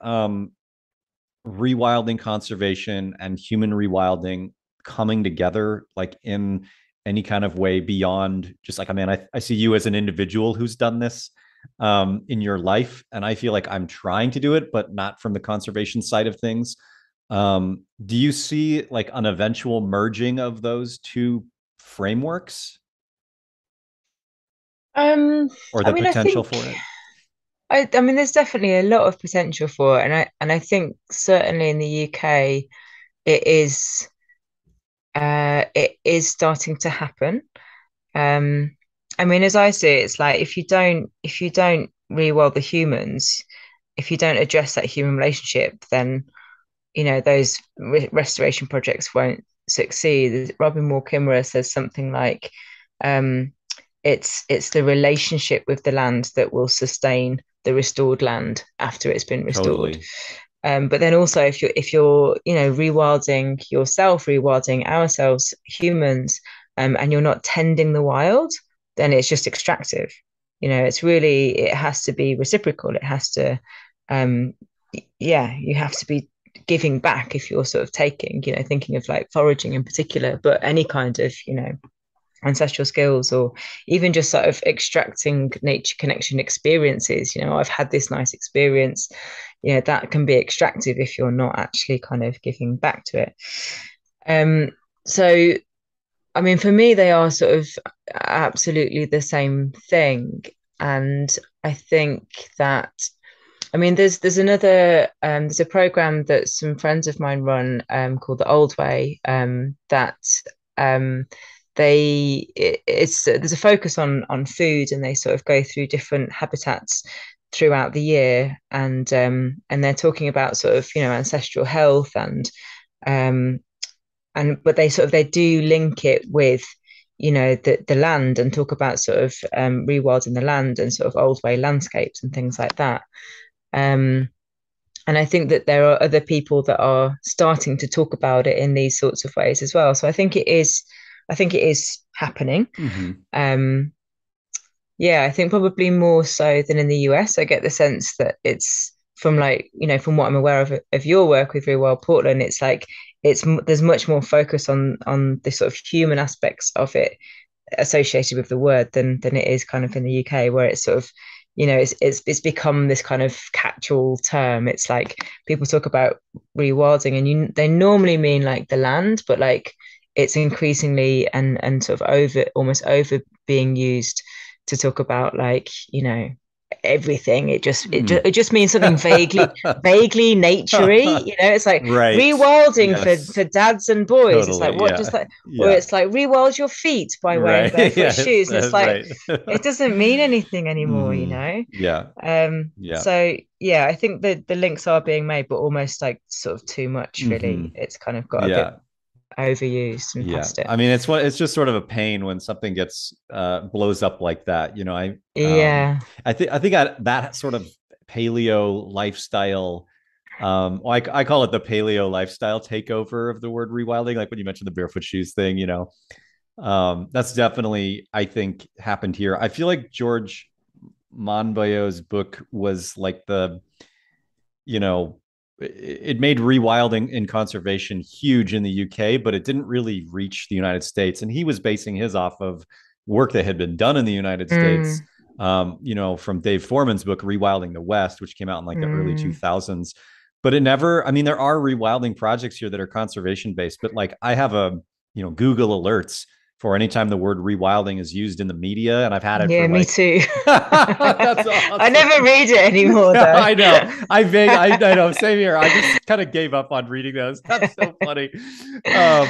rewilding conservation and human rewilding coming together, like in any kind of way beyond just like, I mean, I see you as an individual who's done this in your life, and I feel like I'm trying to do it, but not from the conservation side of things. Do you see like an eventual merging of those two frameworks, or I the mean, I potential think for it? I mean, there's definitely a lot of potential for it, and I think certainly in the UK, it is starting to happen. Um, I mean, as I see it, it's like if you don't rewild the humans, if you don't address that human relationship, then those restoration projects succeed. Robin Wall Kimmerer says something like, um, it's the relationship with the land that will sustain the restored land after it's been restored. Totally. But then also, if you're rewilding yourself, rewilding ourselves, humans, and you're not tending the wild, then it's just extractive. It has to be reciprocal. It has to, um, yeah, you have to be giving back if you're sort of taking. Thinking of like foraging in particular, but any kind of ancestral skills, or even just sort of extracting nature connection experiences. I've had this nice experience. That can be extractive if you're not actually kind of giving back to it. So I mean, for me, they are sort of absolutely the same thing. And I think that, I mean, there's another there's a program that some friends of mine run, called the Old Way, that um, there's a focus on food, and they sort of go through different habitats throughout the year, and they're talking about sort of ancestral health, um, but they do link it with the land, and talk about sort of rewilding the land and sort of old way landscapes and things like that. um and I think that there are other people that are starting to talk about it in these sorts of ways as well. So I think it is happening. Hmm. um yeah, I think probably more so than in the US. I get the sense that it's from, like, from what I'm aware of your work with Rewild Portland, it's like there's much more focus on the sort of human aspects of it associated with the word than it is kind of in the UK, where it's sort of, it's become this kind of catch-all term. It's like people talk about rewilding, and they normally mean like the land, but like it's increasingly and sort of almost over being used to talk about, like, everything. It just means something vaguely naturey. It's like Right. rewilding Yes. for dads and boys. It's like, Totally. what does Yeah. that? Or Yeah. it's like rewild your feet by wearing Right. barefoot Yes. shoes, and it's like Right. it doesn't mean anything anymore. Yeah. Yeah. So yeah, I think the links are being made, but almost like sort of too much, Hmm. really. It's kind of got a bit Yeah. overused and Yeah. past it. I mean, it's just sort of a pain when something gets blows up like that. Yeah. I think that sort of paleo lifestyle. Well, I call it the paleo lifestyle takeover of the word rewilding. Like when you mentioned the barefoot shoes thing, that's definitely, I think, happened here. I feel like George Monbiot's book was like you know, it made rewilding in conservation huge in the UK, but it didn't really reach the United States. And he was basing his off of work that had been done in the United States, Mm, from Dave Foreman's book, Rewilding the West, which came out in like the early mm, 2000s. But it never, I mean, there are rewilding projects here that are conservation based, but like I have Google alerts for anytime the word rewilding is used in the media. And I've had it for yeah, me like, too. that's I never awesome. read it anymore, Yeah, though. I know. I know. Same here. I just kind of gave up on reading those. That's so funny. Um,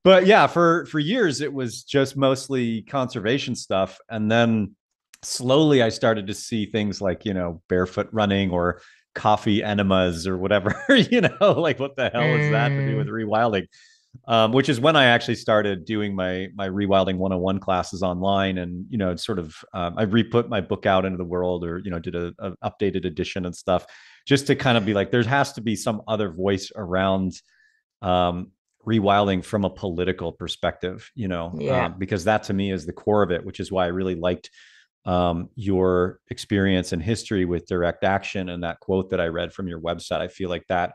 but yeah, for years it was just mostly conservation stuff, and then slowly I started to see things like barefoot running or coffee enemas or whatever. Like what the hell is that to do with Mm, rewilding? Which is when I actually started doing my rewilding 101 classes online, and sort of I re-put my book out into the world, or did a updated edition and stuff, just to kind of be like, there has to be some other voice around um, rewilding from a political perspective, yeah, because that to me is the core of it, which is why I really liked your experience and history with direct action and that quote that I read from your website. I feel like that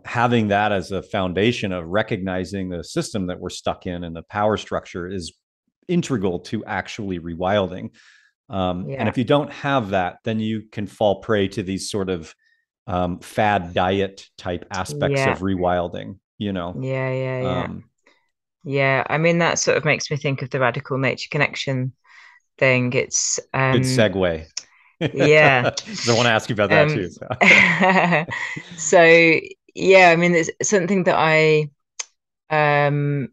having that as a foundation of recognizing the system that we're stuck in and the power structure is integral to actually rewilding. And yeah, if you don't have that, then you can fall prey to these sort of fad diet type aspects of yeah, rewilding, yeah, yeah, yeah. um, Yeah, I mean, that sort of makes me think of the radical nature connection thing. It's good segue. yeah. Because I want to ask you about that Um too. So. so yeah, I mean, it's something that um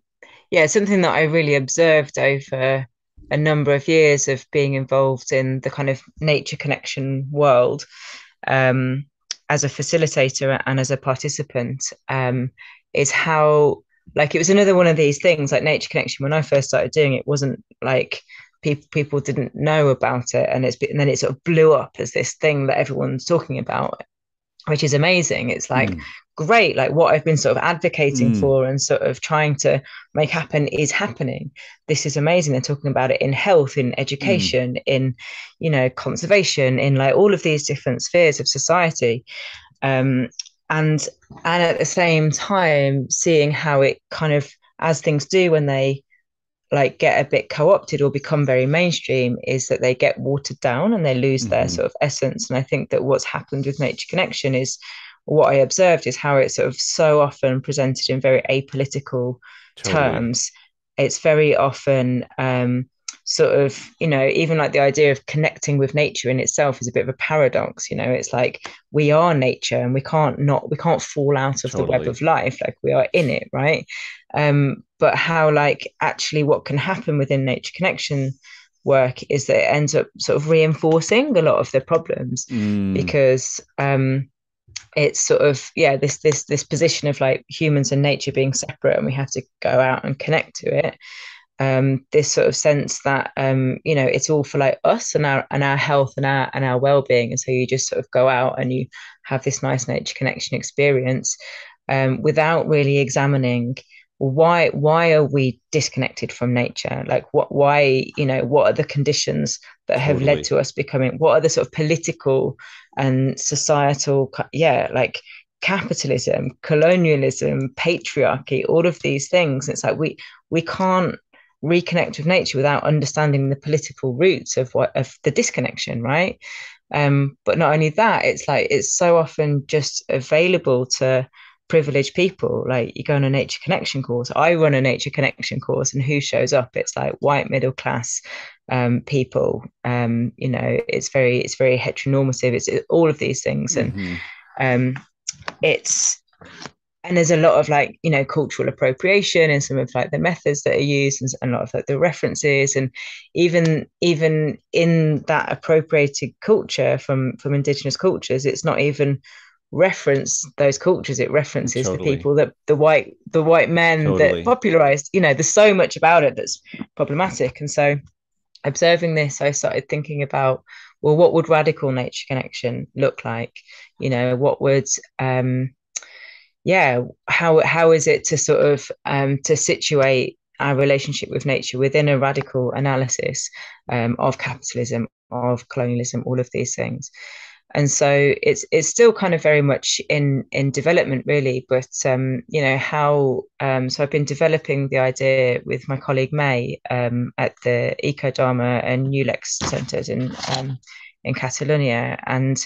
something that I really observed over a number of years of being involved in the kind of nature connection world, um as a facilitator and as a participant, is how like it was another one of these things like nature connection. When I first started doing it, wasn't like people didn't know about it, and then it sort of blew up as this thing that everyone's talking about, which is amazing. It's like Mm, great, like what I've been sort of advocating mm, for and sort of trying to make happen is happening. This is amazing. They're talking about it in health, in mm. education, in, you know, conservation, in like all of these different spheres of society. Um, and and at the same time, seeing how it kind of, as things do when they like get a bit co-opted or become very mainstream, is that they get watered down and they lose their Hmm. sort of essence. And I think that what's happened with nature connection is, what I observed is how it's sort of so often presented in very apolitical Totally. terms. It's very often sort of, you know, even like the idea of connecting with nature in itself is a bit of a paradox. You know, it's like we are nature and we can't fall out of the web Totally. of life, like we are in it, right? But how like actually what can happen within nature connection work is that it ends up sort of reinforcing a lot of the problems, Mm, because it's sort of, yeah, this position of like humans and nature being separate and we have to go out and connect to it. This sort of sense that you know, it's all for like us and our health and our well-being, and so you just sort of go out and you have this nice nature connection experience, without really examining why are we disconnected from nature, like why, you know, what are the conditions that have led totally. to us becoming, what are the sort of political and societal, yeah, like capitalism, colonialism, patriarchy, all of these things. It's like we can't reconnect with nature without understanding the political roots of what of the disconnection, right? But not only that, it's like it's so often just available to privileged people. Like you go on a nature connection course. I run a nature connection course, and who shows up? It's like white middle class people. You know, it's very heteronormative. It's all of these things, and Hmm. um, it's and there's a lot of like, you know, cultural appropriation and some of like the methods that are used, and a lot of like the references, and even in that appropriated culture from indigenous cultures, it's not even reference those cultures, it references the Totally. people that the white men that Totally. popularized, you know, there's so much about it that's problematic. And so observing this, I started thinking about, well, what would radical nature connection look like? You know, what would yeah, how is it to sort of to situate our relationship with nature within a radical analysis of capitalism, of colonialism, all of these things. And so it's still kind of very much in development, really. But you know how so I've been developing the idea with my colleague May at the Eco Dharma and Nulex centres in Catalonia, and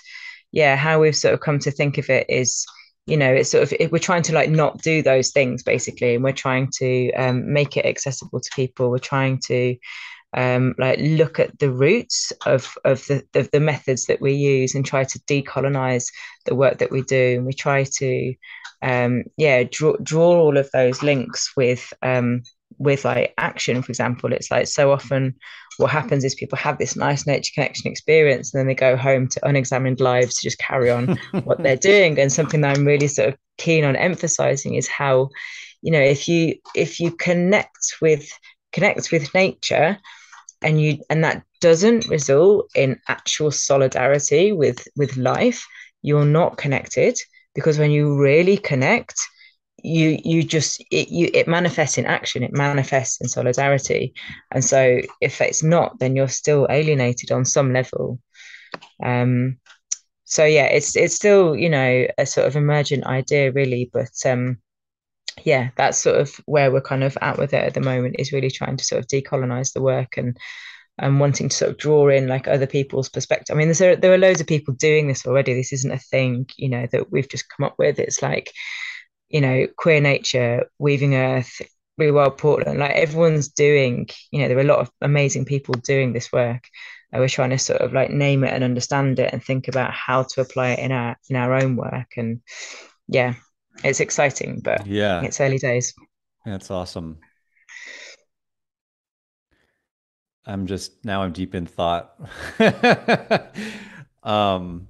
yeah, how we've sort of come to think of it is, you know, it's sort of we're trying to like not do those things basically, and we're trying to make it accessible to people. We're trying to like look at the roots of the methods that we use and try to decolonize the work that we do. And we try to yeah, draw all of those links with like action. For example, it's like so often what happens is people have this nice nature connection experience and then they go home to unexamined lives to just carry on what they're doing. And something that I'm really sort of keen on emphasizing is how, you know, if you connect with nature, and that doesn't result in actual solidarity with life, you're not connected. Because when you really connect, you just it manifests in action, it manifests in solidarity. And so if it's not, then you're still alienated on some level. um so yeah, it's still, you know, a sort of emergent idea really, but yeah, that's sort of where we're kind of at with it at the moment, is really trying to sort of decolonize the work, and wanting to sort of draw in like other people's perspective. I mean, there are loads of people doing this already. This isn't a thing, you know, that we've just come up with. It's like, you know, Queer Nature, Weaving Earth, Rewild Portland, like everyone's doing, you know, there are a lot of amazing people doing this work. And we're trying to sort of like name it and understand it and think about how to apply it in our own work. And yeah, it's exciting, but Yeah, it's early days. that's awesome. I'm deep in thought. Um,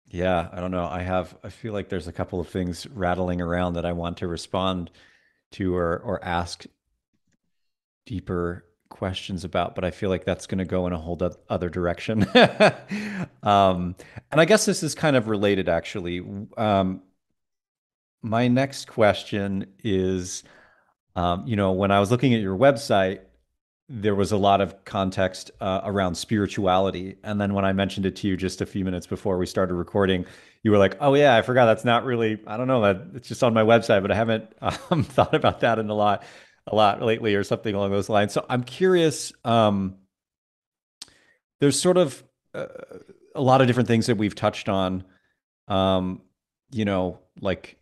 Yeah, I don't know. I feel like there's a couple of things rattling around that I want to respond to or ask deeper questions about, but I feel like that's going to go in a whole other direction. um, and I guess this is kind of related, actually. My next question is, when I was looking at your website, there was a lot of context around spirituality. And then when I mentioned it to you just a few minutes before we started recording, you were like, "Oh yeah, I forgot. That's not really. I don't know that it's just on my website, but I haven't thought about that in a lot lately, or something along those lines." So I'm curious. There's sort of uh, a lot of different things that we've touched on. Um, like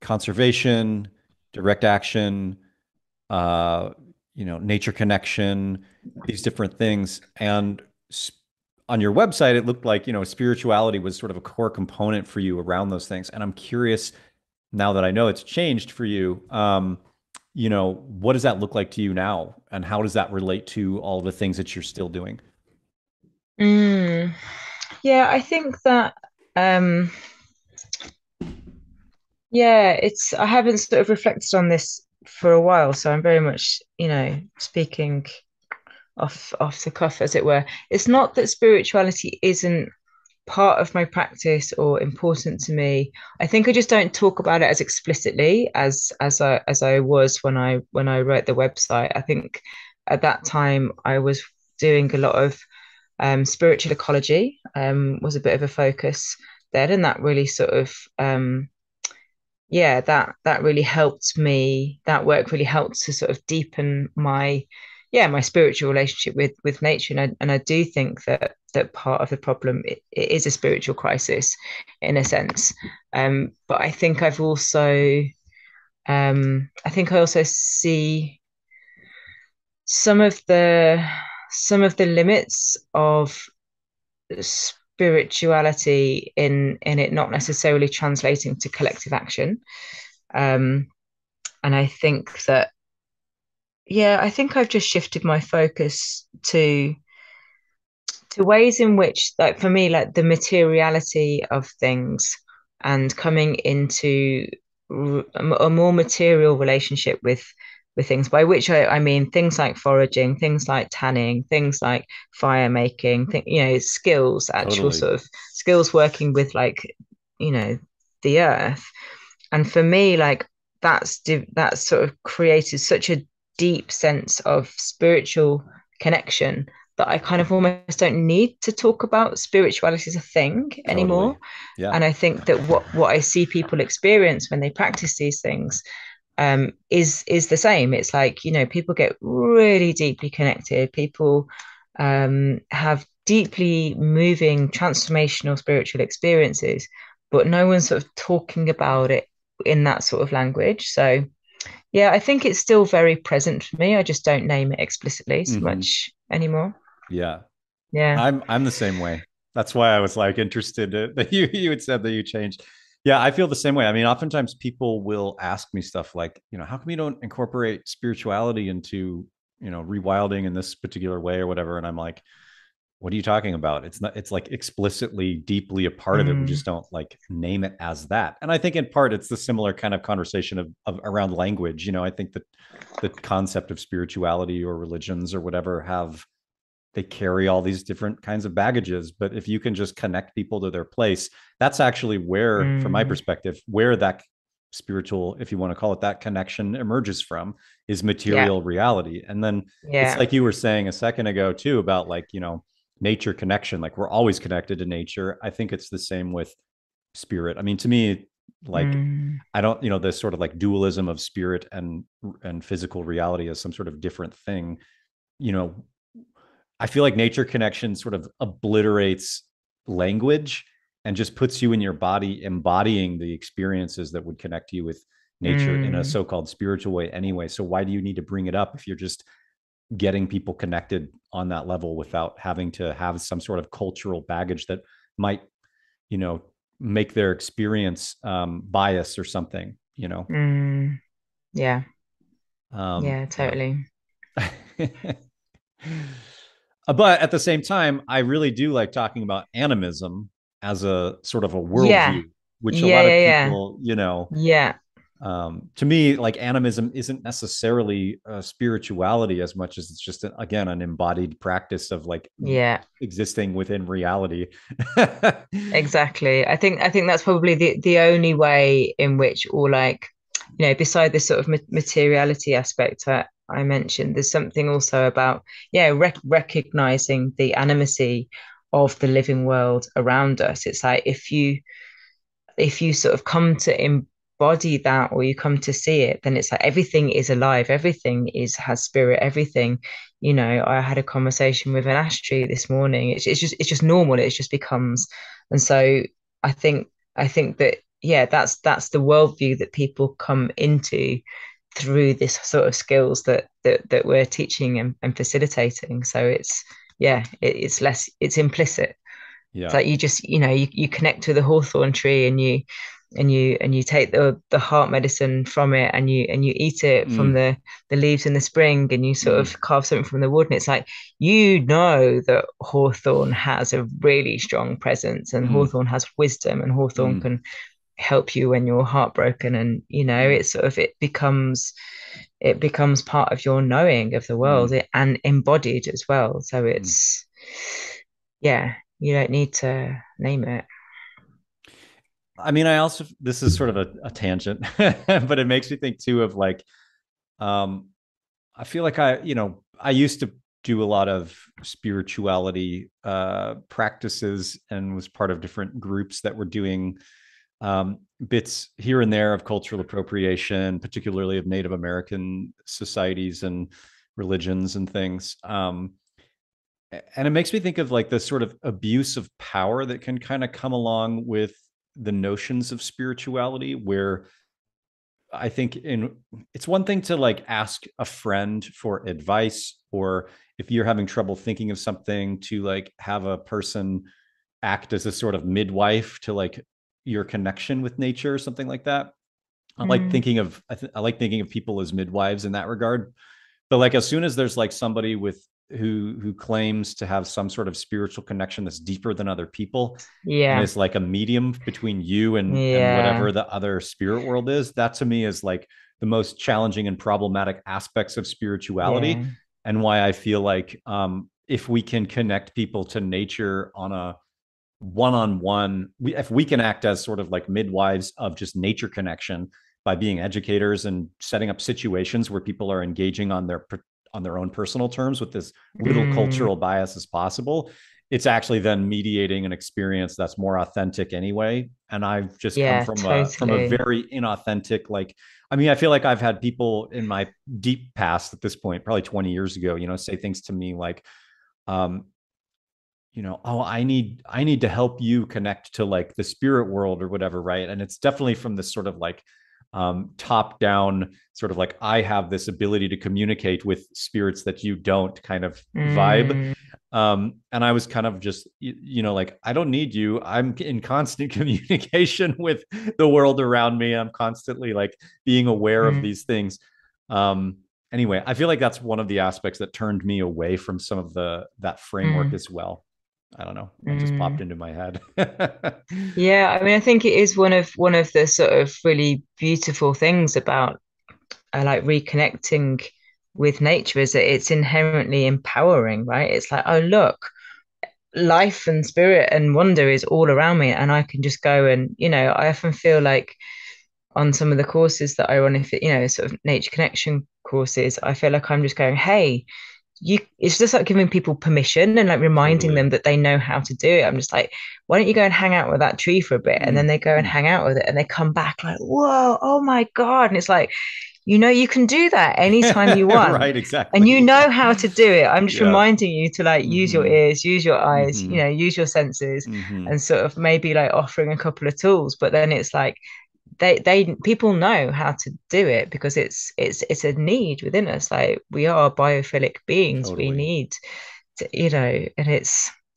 conservation, direct action, uh, nature connection, these different things. And on your website, it looked like, spirituality was sort of a core component for you around those things. And I'm curious, now that I know it's changed for you, what does that look like to you now? And how does that relate to all the things that you're still doing? Mm, yeah, I think that um yeah, it's I haven't sort of reflected on this for a while, so I'm very much, speaking off the cuff, as it were. It's not that spirituality isn't part of my practice or important to me. I think I just don't talk about it as explicitly as I was when I wrote the website. I think at that time I was doing a lot of spiritual ecology, was a bit of a focus there, and that really sort of yeah, that really helped me. That work really helped to sort of deepen my spiritual relationship with nature. And I do think that part of the problem, it is a spiritual crisis in a sense. But I think I also see some of the some of the limits of spirituality in it not necessarily translating to collective action. Um, and I think that, yeah, I think I've just shifted my focus to ways in which, like, for me, like the materiality of things and coming into a more material relationship with things, by which I mean things like foraging, things like tanning, things like fire making, skills, actual Totally. sort of skills working with, like, you know the earth. And for me, like, that's sort of created such a deep sense of spiritual connection that I kind of almost don't need to talk about spirituality as a thing Totally. anymore. Yeah, And I think that what I see people experience when they practice these things is the same. It's like, people get really deeply connected. People have deeply moving, transformational spiritual experiences, but no one's sort of talking about it in that sort of language. So yeah, I think it's still very present for me. I just don't name it explicitly so hmm much anymore. yeah. Yeah. I'm the same way. That's why I was like interested that you had said that you changed. Yeah, I feel the same way. I mean, oftentimes people will ask me stuff like, how come you don't incorporate spirituality into, rewilding in this particular way or whatever? And I'm like, what are you talking about? It's not, it's like explicitly, deeply a part of it. We Mm, just don't like name it as that. And I think in part it's the similar kind of conversation of around language. I think that the concept of spirituality or religions or whatever have they carry all these different kinds of baggages. But if you can just connect people to their place, that's actually where, from my mm, perspective, where that spiritual, if you want to call it that, connection emerges from, is yeah. material reality. And then it's Yeah. like you were saying a second ago too about, like, nature connection. Like, we're always connected to nature. I think it's the same with spirit. I mean, to me, like, Mm, I don't, this sort of like dualism of spirit and physical reality as some sort of different thing. You know, I feel like nature connection sort of obliterates language and just puts you in your body embodying the experiences that would connect you with nature in a mm, so-called spiritual way anyway. So why do you need to bring it up if you're just getting people connected on that level without having to have some sort of cultural baggage that might, you know, make their experience bias or something. mm. Yeah. Yeah, Yeah. totally. But at the same time, I really do like talking about animism. as a sort of a Yeah. worldview, which a Yeah, lot of yeah, people, you know, yeah. to me, like animism isn't necessarily spirituality as much as it's just, again, an embodied practice of like Yeah, existing within reality. exactly. I think that's probably the only way in which, or like, beside this sort of materiality aspect I mentioned, there's something also about, yeah, recognizing the animacy of the living world around us. It's like if you sort of come to embody that, or you come to see it, then it's like everything is alive, everything is has spirit, everything. I had a conversation with an ash tree this morning. It's just normal. It just becomes, and so I think that, yeah, that's the worldview that people come into through this sort of skills that we're teaching and facilitating. So it's implicit. It's Yeah. like you just, you connect to the hawthorn tree, and you take the heart medicine from it, and you eat it from Mm, the leaves in the spring, and you sort mm, of carve something from the wood. And it's like, that hawthorn has a really strong presence, and mm, hawthorn has wisdom, and hawthorn mm, can help you when you're heartbroken. And mm, it becomes part of your knowing of the world, mm, and embodied as well. So mm. it's, yeah, you don't need to name it. I mean, I also, this is sort of a tangent, but it makes me think too of like, um, I feel like I used to do a lot of spirituality practices and was part of different groups that were doing bits here and there of cultural appropriation, particularly of Native American societies and religions and things. And it makes me think of like the sort of abuse of power that can kind of come along with the notions of spirituality, where I think it's one thing to like ask a friend for advice, or if you're having trouble thinking of something, to like have a person act as a sort of midwife to like your connection with nature or something like that. Mm, I like thinking of people as midwives in that regard. But like as soon as there's like somebody with who claims to have some sort of spiritual connection that's deeper than other people, and yeah, is like a medium between you and yeah, whatever the other spirit world is, that to me is like the most challenging and problematic aspects of spirituality, yeah. and why I feel like if we can connect people to nature on a one-on-one, if we can act as sort of like midwives of just nature connection by being educators and setting up situations where people are engaging on their own personal terms with as little Mm, cultural bias as possible, it's actually then mediating an experience that's more authentic anyway. And I've just come yeah, from a totally. very inauthentic, like, I mean, I feel like I've had people in my deep past at this point, probably 20 years ago, say things to me like, um, oh, I need to help you connect to like the spirit world or whatever, right? And it's definitely from this sort of like top down sort of like, I have this ability to communicate with spirits that you don't, kind of vibe. Mm, And I was kind of just, like, I don't need you. I'm in constant communication with the world around me. I'm constantly like being aware of mm, these things. um anyway, I feel like that's one of the aspects that turned me away from some of that framework mm, as well. I don't know. That just popped mm. into my head. Yeah, I mean, I think it is one of the sort of really beautiful things about, like, reconnecting with nature, is that it's inherently empowering, right? It's like, oh, look, life and spirit and wonder is all around me, and I can just go, and I often feel like on some of the courses that I run, if it, sort of nature connection courses, I feel like I'm just going, hey, it's just like giving people permission, and like reminding Totally. them that they know how to do it. I'm just like, why don't you go and hang out with that tree for a bit? And then Mm, they go and mm. hang out with it, and they come back like, whoa, oh my God. And it's like, you can do that anytime you want. Right, And you exactly. know how to do it. I'm just Yeah. reminding you to, like, use your Mm-hmm. ears, use your eyes, Mm-hmm. use your senses, Mm-hmm. and sort of maybe like offering a couple of tools. But then it's like, they people know how to do it, because it's a need within us. Like, we are biophilic beings. We Totally. need to, and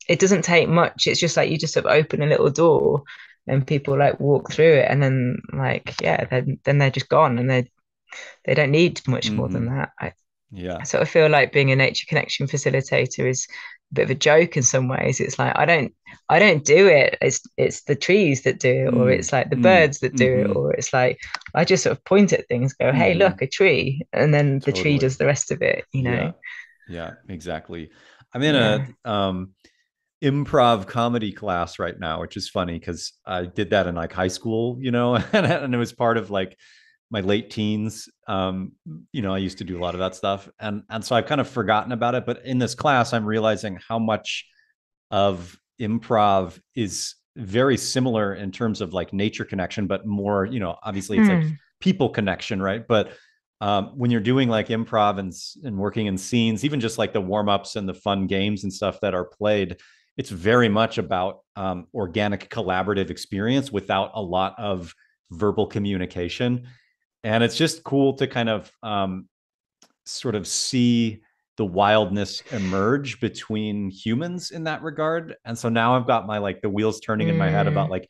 it doesn't take much. It's just like you just sort of open a little door, and people like walk through it, and then, like, yeah, then they're just gone, and they don't need much more than Mm-hmm. that. I Yeah. sort of feel like being a nature connection facilitator is bit of a joke in some ways. It's like I don't do it. It's the trees that do it, or Mm, it's like the mm, birds that do it, mm-hmm, or it's like I just sort of point at things, go, hey, mm-hmm. look, a tree, and then the tree Totally. does the rest of it, you know? Yeah. Yeah, exactly. I'm in Yeah. a improv comedy class right now, which is funny because I did that in like high school, and it was part of like my late teens. I used to do a lot of that stuff, and so I've kind of forgotten about it. But in this class, I'm realizing how much of improv is very similar in terms of like nature connection, but more, obviously it's like Mm. people connection, right? But when you're doing like improv and working in scenes, even just like the warm ups and the fun games and stuff that are played, it's very much about organic collaborative experience without a lot of verbal communication. And it's just cool to kind of sort of see the wildness emerge between humans in that regard. And so now I've got my like the wheels turning in my head about Mm. like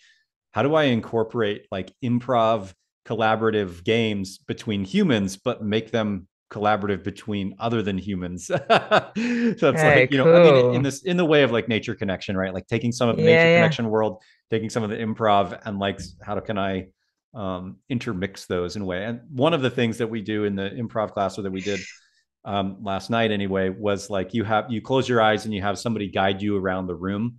how do I incorporate like improv collaborative games between humans but make them collaborative between other than humans. So it's Oh, like, I mean cool. in the way of like nature connection, right? Like taking some of the nature Yeah, yeah. connection world, taking some of the improv, and like how can I intermix those in a way. And one of the things that we do in the improv class, or that we did last night anyway, was like you close your eyes and you have somebody guide you around the room.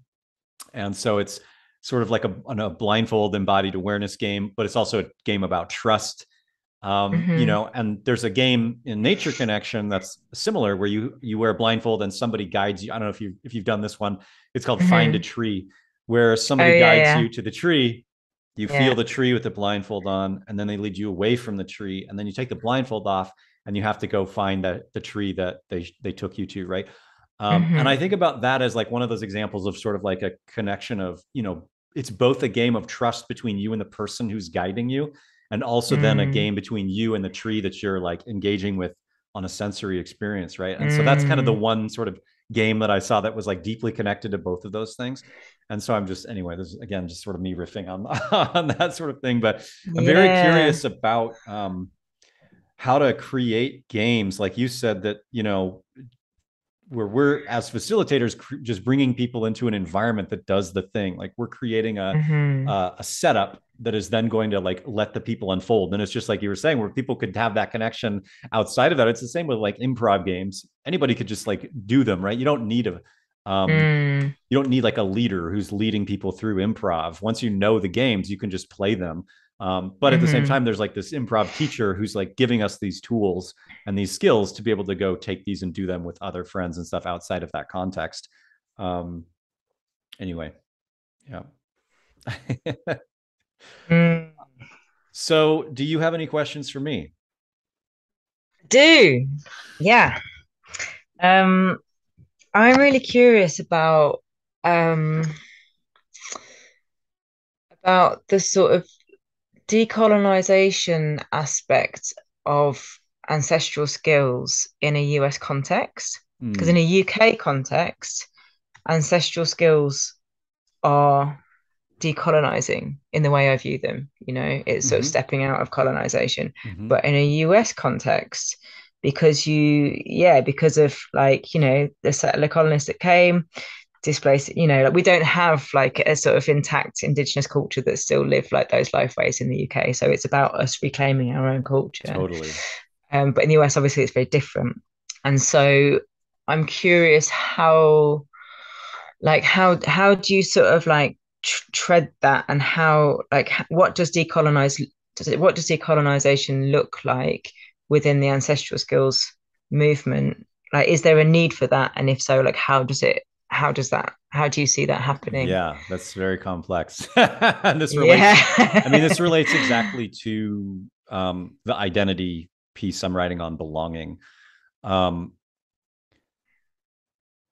And so it's sort of like a blindfold embodied awareness game, but it's also a game about trust. Hmm. And there's a game in Nature Connection that's similar where you wear a blindfold and somebody guides you. I don't know if you've done this one. It's called Find a Hmm. Tree, where Oh, somebody yeah, guides yeah. you to the tree. You feel Yeah. the tree with the blindfold on, and then they lead you away from the tree, and then you take the blindfold off, and you have to go find the tree that they took you to, right? And I Hmm. think about that as like one of those examples of sort of like a connection of, it's both a game of trust between you and the person who's guiding you, and also then a Mm. game between you and the tree that you're like engaging with on a sensory experience, right? And so that's kind of the Mm. one sort of game that I saw that was like deeply connected to both of those things. And so I'm just, anyway, this is again just sort of me riffing on on that sort of thing. But I'm very Yeah. curious about how to create games, like you said, that where we're as facilitators just bringing people into an environment that does the thing. Like we're creating Hmm. a setup that is then going to like let the people unfold. And it's just like you were saying, where people could have that connection outside of that. It's the same with like improv games. Anybody could just like do them, right? Um, Mm. you don't need like a leader who's leading people through improv. Once you know the games, you can just play them. But at the same Hmm. time, there's like this improv teacher who's like giving us these tools and these skills to be able to go take these and do them with other friends and stuff outside of that context. Um, anyway, yeah. Mm. So, do you have any questions for me? Do. Yeah. Um, I'm really curious um about the sort of decolonization aspect of ancestral skills in a US context. Because in Mm, a UK context, ancestral skills are decolonizing in the way I view them. It's sort of mm-hmm, stepping out of colonization. mm-hmm, But in a US context, because of like, the settler colonists that came, displaced, like we don't have like a sort of intact indigenous culture that still live like those lifeways in the UK. So it's about us reclaiming our own culture. totally. But in the US, obviously, it's very different. And so I'm curious how do you sort of like tread that, and how like what does decolonization look like within the ancestral skills movement? Like, is there a need for that, and if so, like how do you see that happening? Yeah, that's very complex. And this relates, I mean, this Yeah. relates exactly to the identity piece I'm writing on belonging. Um,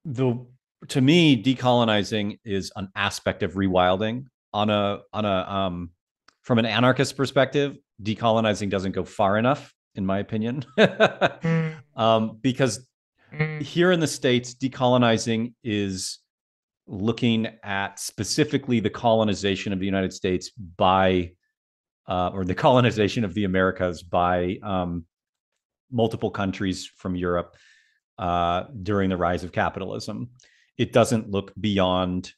the To me, decolonizing is an aspect of rewilding. On a from an anarchist perspective, decolonizing doesn't go far enough, in my opinion. Mm, Because mm, here in the States, decolonizing is looking at specifically the colonization of the United States by, or the colonization of the Americas by multiple countries from Europe during the rise of capitalism. it doesn't look beyond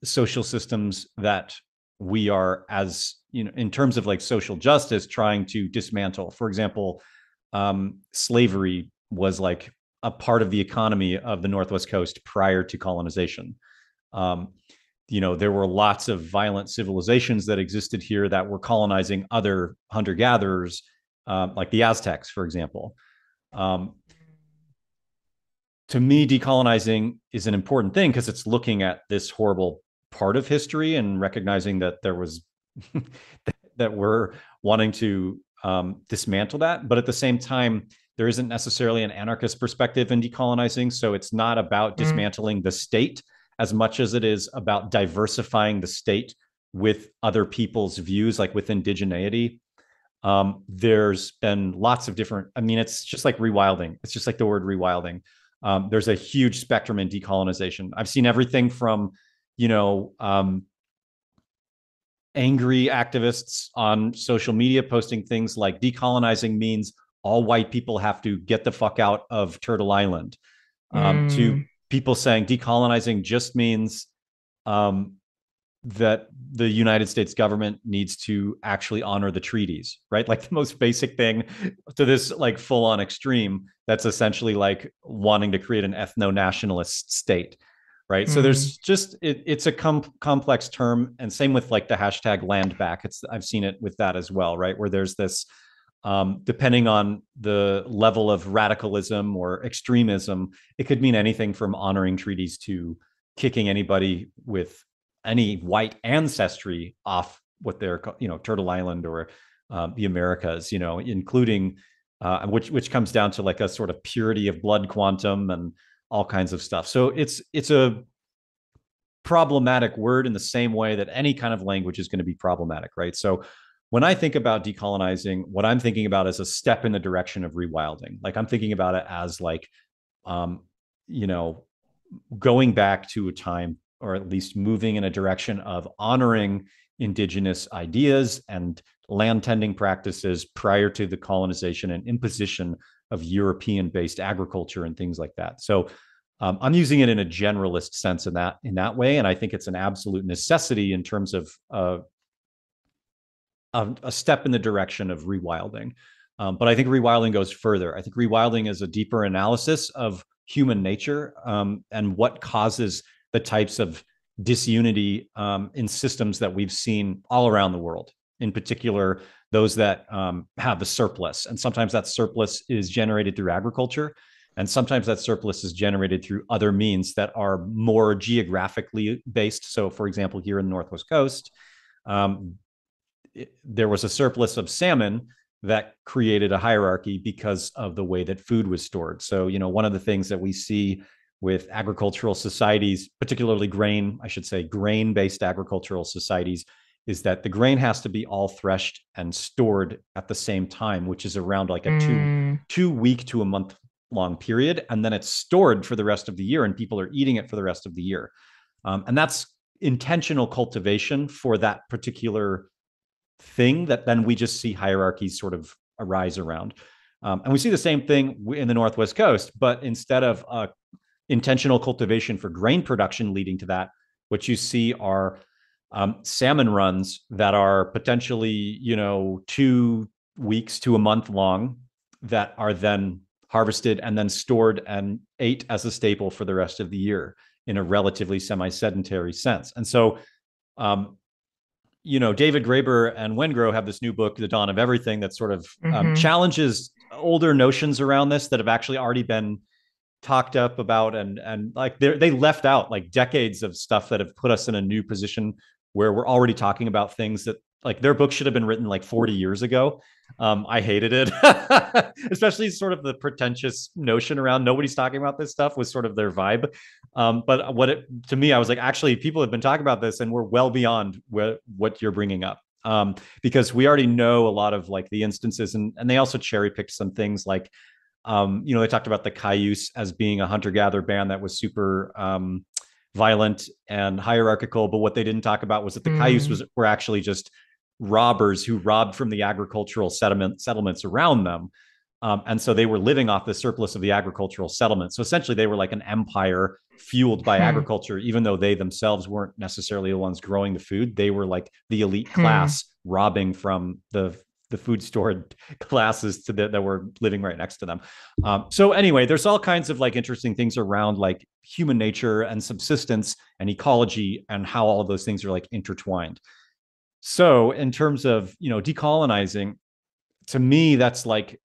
social systems that we are, as you know, in terms of like social justice, trying to dismantle. For example, slavery was like a part of the economy of the Northwest Coast prior to colonization. Um, there were lots of violent civilizations that existed here that were colonizing other hunter gatherers, like the Aztecs, for example. Um, to me, decolonizing is an important thing because it's looking at this horrible part of history and recognizing that there was that we're wanting to dismantle that. But at the same time, there isn't necessarily an anarchist perspective in decolonizing. So it's not about dismantling the state as much as it is about diversifying the state with other people's views, like with indigeneity. There's been lots of different, I mean, it's just like rewilding. It's just like the word rewilding. There's a huge spectrum in decolonization. I've seen everything from, angry activists on social media posting things like decolonizing means all white people have to get the fuck out of Turtle Island, to people saying decolonizing just means that the United States government needs to actually honor the treaties, right? Like the most basic thing to this like full on extreme that's essentially like wanting to create an ethno-nationalist state, right? So there's just, it's a complex term. And same with like the hashtag land back. I've seen it with that as well, right? Where there's this, depending on the level of radicalism or extremism, it could mean anything from honoring treaties to kicking anybody with any white ancestry off what they're, Turtle Island or the Americas, including which comes down to like a sort of purity of blood quantum and all kinds of stuff. So it's a problematic word in the same way that any kind of language is going to be problematic, right? So when I think about decolonizing, what I'm thinking about is a step in the direction of rewilding. Like I'm thinking about it as like, you know, going back to a time, or at least moving in a direction of honoring indigenous ideas and land tending practices prior to the colonization and imposition of European-based agriculture and things like that. So I'm using it in a generalist sense in that way, and I think it's an absolute necessity in terms of a step in the direction of rewilding. But I think rewilding goes further. I think rewilding is a deeper analysis of human nature, and what causes the types of disunity in systems that we've seen all around the world, in particular, those that have a surplus. And sometimes that surplus is generated through agriculture, and sometimes that surplus is generated through other means that are more geographically based. So, for example, here in the Northwest Coast, there was a surplus of salmon that created a hierarchy because of the way that food was stored. So, one of the things that we see with agricultural societies, particularly grain-based agricultural societies, is that the grain has to be all threshed and stored at the same time, which is around like a two week to a month long period. And then it's stored for the rest of the year and people are eating it for the rest of the year. And that's intentional cultivation for that particular thing that then we just see hierarchies sort of arise around. And we see the same thing in the Northwest Coast, but instead of intentional cultivation for grain production leading to that, what you see are salmon runs that are potentially, 2 weeks to a month long, that are then harvested and then stored and ate as a staple for the rest of the year in a relatively semi-sedentary sense. And so, David Graeber and Wengrow have this new book, The Dawn of Everything, that sort of challenges older notions around this that have actually already been talked up about, and like they left out like decades of stuff that have put us in a new position where we're already talking about things that, like, their book should have been written like 40 years ago. I hated it, especially sort of the pretentious notion around nobody's talking about this stuff was sort of their vibe. But to me, I was like, actually, people have been talking about this and we're well beyond what you're bringing up. Because we already know a lot of like the instances, and they also cherry picked some things like, they talked about the Cayuse as being a hunter-gatherer band that was super violent and hierarchical, but what they didn't talk about was that the Cayuse were actually just robbers who robbed from the agricultural settlements around them. And so they were living off the surplus of the agricultural settlement. So essentially, they were like an empire fueled by Hmm. agriculture, even though they themselves weren't necessarily the ones growing the food. They were like the elite Hmm. class robbing from the food stored classes that were living right next to them. So anyway, there's all kinds of like interesting things around like human nature and subsistence and ecology and how all of those things are like intertwined. So in terms of decolonizing, to me that's like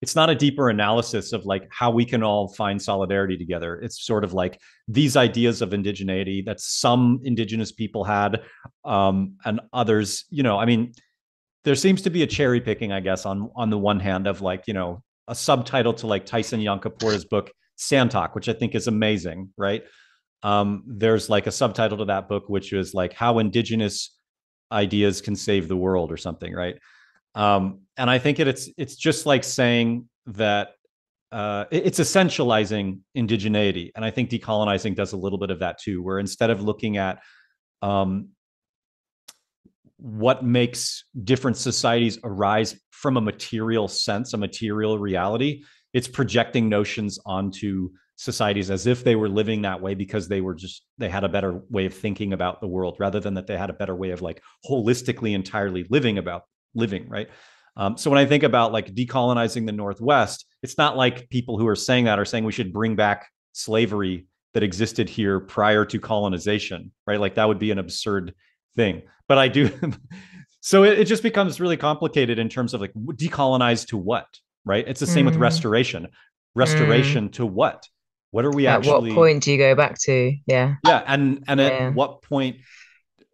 it's not a deeper analysis of like how we can all find solidarity together. It's sort of like these ideas of indigeneity that some indigenous people had, and others, I mean, there seems to be a cherry picking, I guess, on the one hand of like, a subtitle to like Tyson Yonkaporta's book Santok, which I think is amazing, right? There's like a subtitle to that book which is like how indigenous ideas can save the world or something, right? And I think it's just like saying that it's essentializing indigeneity, and I think decolonizing does a little bit of that too, where instead of looking at um, what makes different societies arise from a material sense, a material reality, it's projecting notions onto societies as if they were living that way because they had a better way of thinking about the world rather than that they had a better way of like holistically entirely living, right? So when I think about like decolonizing the Northwest, it's not like people who are saying that are saying we should bring back slavery that existed here prior to colonization, right? Like that would be an absurd thing. But I do. So it just becomes really complicated in terms of like decolonize to what, right? It's the same with Hmm. restoration. Hmm. Restoration to what? What are we At what actually? point do you go back to? Yeah. Yeah, and at Yeah. what point?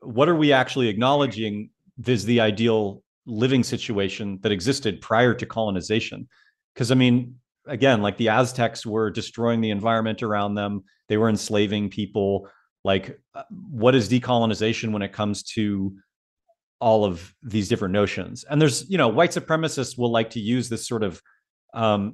What are we actually acknowledging is the ideal living situation that existed prior to colonization? Because I mean, again, like the Aztecs were destroying the environment around them, they were enslaving people. Like, what is decolonization when it comes to all of these different notions? And there's, white supremacists will like to use this sort of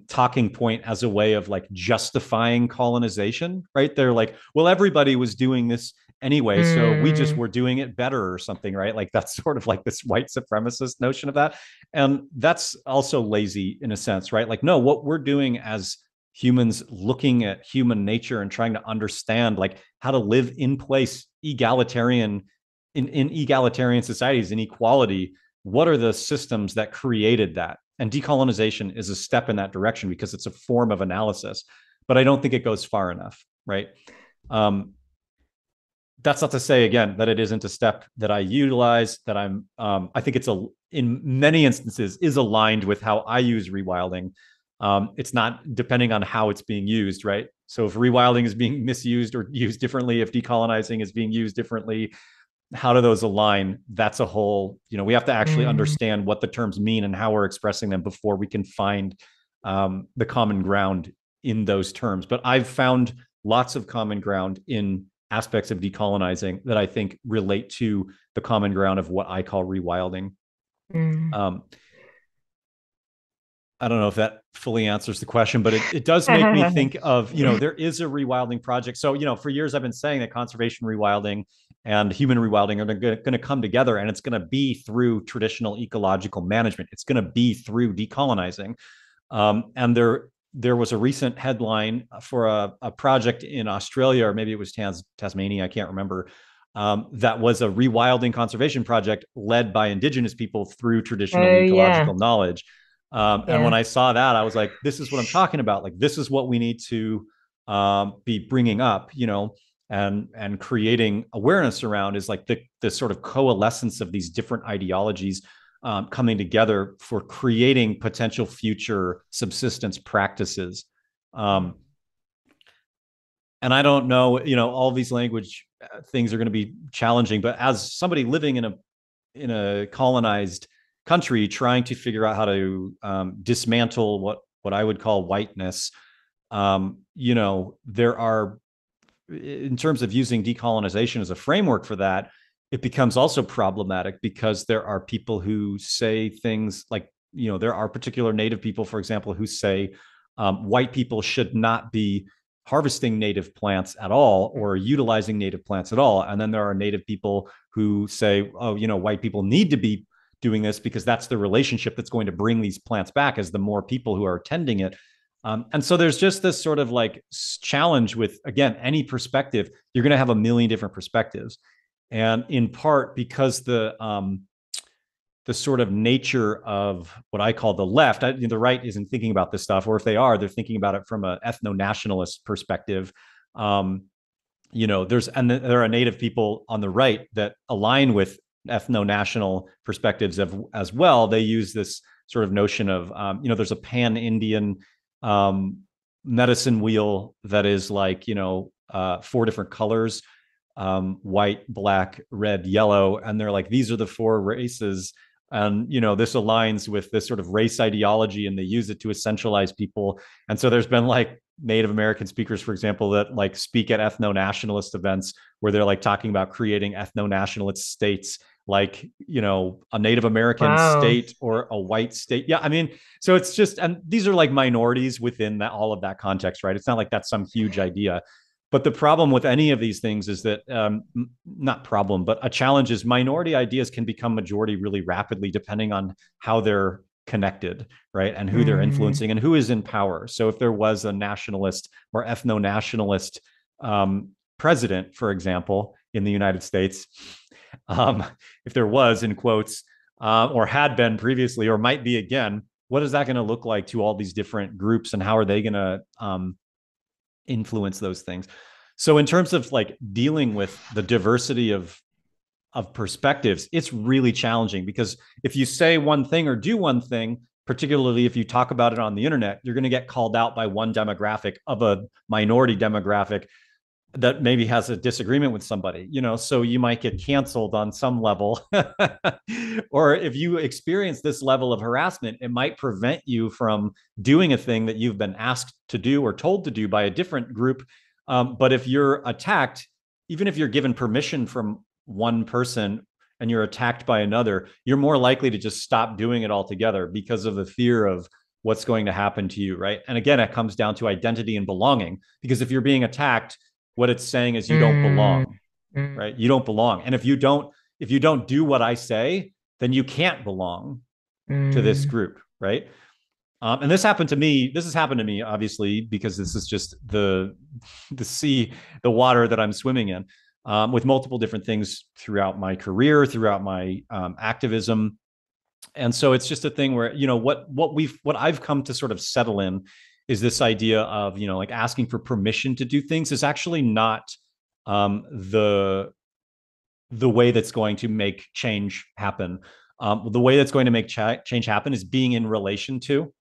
talking point as a way of like justifying colonization, right? They're like, well, everybody was doing this anyway, so we just Mm, were doing it better or something, right? Like that's sort of like this white supremacist notion of that. And that's also lazy in a sense, right? Like, no, what we're doing as humans looking at human nature and trying to understand like how to live in place egalitarian in egalitarian societies in equality, what are the systems that created that? And decolonization is a step in that direction because it's a form of analysis, but I don't think it goes far enough, right? um, that's not to say again that it isn't a step that I utilize, that I think it's in many instances is aligned with how I use rewilding. It's not depending on how it's being used, right? So if rewilding is being misused or used differently, if decolonizing is being used differently, how do those align? That's a whole, we have to actually mm, understand what the terms mean and how we're expressing them before we can find the common ground in those terms. But I've found lots of common ground in aspects of decolonizing that I think relate to the common ground of what I call rewilding. mm. Um, I don't know if that fully answers the question, but it does make me think of, there is a rewilding project. So, for years I've been saying that conservation rewilding and human rewilding are going to come together, and it's going to be through traditional ecological management. It's going to be through decolonizing. And there was a recent headline for a project in Australia, or maybe it was Tasmania, I can't remember, that was a rewilding conservation project led by Indigenous people through traditional Oh yeah, ecological knowledge. And when yeah. I saw that, I was like, this is what I'm talking about. Like, this is what we need to be bringing up, and creating awareness around is like the sort of coalescence of these different ideologies coming together for creating potential future subsistence practices. Um, and I don't know, all these language things are going to be challenging, but as somebody living in a colonized country trying to figure out how to dismantle what I would call whiteness, there are, in terms of using decolonization as a framework for that, it becomes also problematic because there are people who say things like, there are particular native people, for example, who say white people should not be harvesting native plants at all or utilizing native plants at all. And then there are native people who say, oh, white people need to be doing this because that's the relationship that's going to bring these plants back, as the more people who are attending it. And so there's just this sort of like challenge with, again, any perspective. You're going to have a million different perspectives, and in part because the sort of nature of what I call the left. The right isn't thinking about this stuff, or if they are, they're thinking about it from an ethno-nationalist perspective. Um, there are native people on the right that align with ethno-national perspectives as well. They use this sort of notion of, there's a pan-Indian um, medicine wheel that is like, four different colors, white, black, red, yellow. And they're like, these are the four races. And, this aligns with this sort of race ideology, and they use it to essentialize people. And so there's been like Native American speakers, for example, that like speak at ethno-nationalist events where they're like talking about creating ethno-nationalist states, like, a Native American Wow. state or a white state. Yeah. I mean, so it's just, and these are like minorities within that, all of that context, right? It's not like that's some huge idea. But the problem with any of these things is that, not problem, but a challenge is minority ideas can become majority really rapidly, depending on how they're connected, right? And who they're Mm, influencing and who is in power. So if there was a nationalist or ethno-nationalist president, for example, in the United States, um, if there was, in quotes, or had been previously, or might be again, what is that going to look like to all these different groups, and how are they going to influence those things? So in terms of like dealing with the diversity of perspectives, it's really challenging, because if you say one thing or do one thing, particularly if you talk about it on the internet, you're going to get called out by one demographic of a minority demographic that maybe has a disagreement with somebody, so you might get canceled on some level. Or if you experience this level of harassment, it might prevent you from doing a thing that you've been asked to do or told to do by a different group. But if you're attacked, even if you're given permission from one person and you're attacked by another, you're more likely to just stop doing it altogether because of the fear of what's going to happen to you, right? And again, it comes down to identity and belonging, because if you're being attacked, what it's saying is you don't mm, belong, mm, right? You don't belong. And if you don't do what I say, then you can't belong to this mm, group, right? And this happened to me. This has happened to me, obviously, because this is just the sea, the water that I'm swimming in, with multiple different things throughout my career, throughout my activism. And so it's just a thing where, what I've come to sort of settle in is this idea of, like asking for permission to do things is actually not the way that's going to make change happen. The way that's going to make change happen is being in relation to.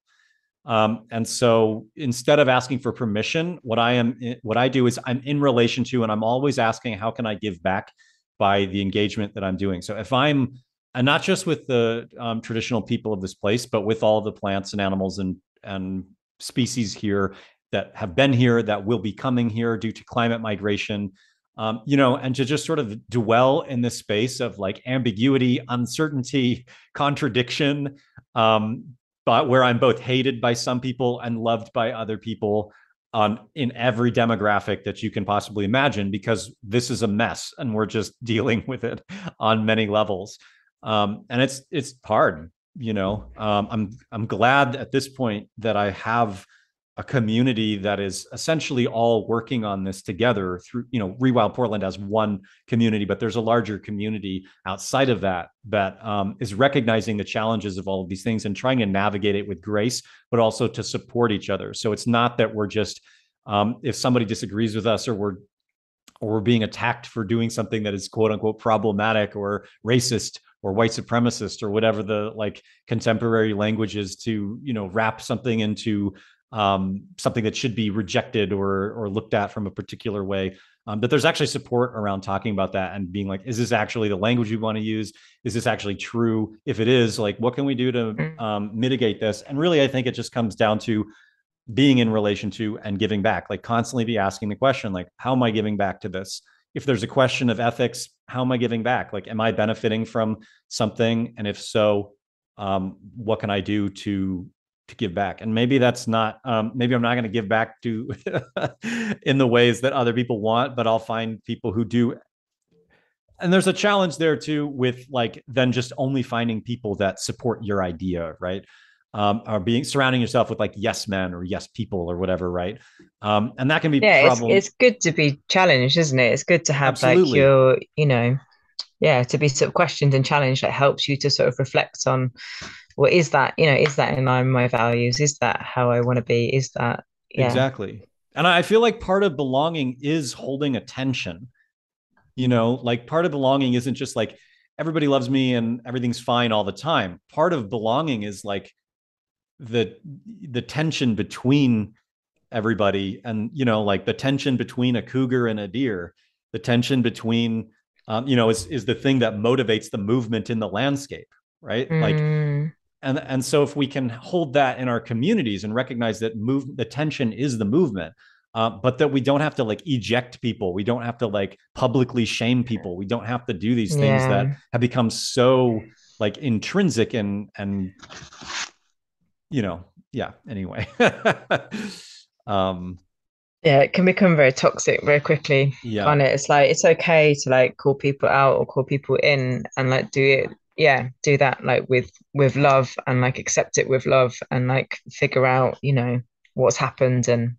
And so instead of asking for permission, what I do is I'm in relation to, and I'm always asking, how can I give back by the engagement that I'm doing? So if I'm, and not just with the traditional people of this place, but with all of the plants and animals and species here that have been here, that will be coming here due to climate migration, and to just sort of dwell in this space of like ambiguity, uncertainty, contradiction, but where I'm both hated by some people and loved by other people, in every demographic that you can possibly imagine, because this is a mess and we're just dealing with it on many levels. And it's hard, I'm glad at this point that I have a community that is essentially all working on this together through, Rewild Portland as one community, but there's a larger community outside of that is recognizing the challenges of all of these things and trying to navigate it with grace, but also to support each other. So it's not that we're just, if somebody disagrees with us, or we're being attacked for doing something that is quote unquote problematic or racist or white supremacist or whatever the like contemporary language is to, wrap something into something that should be rejected or looked at from a particular way. But there's actually support around talking about that and being like, is this actually the language we want to use? Is this actually true? If it is, like, what can we do to mm, mitigate this? And really, I think it just comes down to being in relation to and giving back, like constantly be asking the question, like, how am I giving back to this? If there's a question of ethics, how am I giving back? Like, am I benefiting from something? And if so, what can I do to give back? And maybe that's not, maybe I'm not going to give back to in the ways that other people want, but I'll find people who do And there's a challenge there too with like then just only finding people that support your idea, right? Or being surrounding yourself with like yes men or yes people or whatever, right? And that can be Yeah, problem. it's good to be challenged, isn't it? It's good to have like Absolutely. your, yeah, to be sort of questioned and challenged. That helps you to sort of reflect on, well, is that, is that in line with my values? Is that how I want to be? Is that, yeah. Exactly. And I feel like part of belonging is holding attention. Like part of belonging isn't just like everybody loves me and everything's fine all the time. Part of belonging is like the the tension between everybody, and like the tension between a cougar and a deer, the tension between is the thing that motivates the movement in the landscape, right? Like, Mm, and so if we can hold that in our communities and recognize that the tension is the movement, but that we don't have to like eject people, we don't have to like publicly shame people, we don't have to do these things that yeah. have become so like intrinsic and yeah, anyway. um Yeah, it can become very toxic very quickly, yeah, can't it? It's like it's okay to like call people out or call people in and like do it, yeah, do that like with love and like accept it with love and like figure out, what's happened and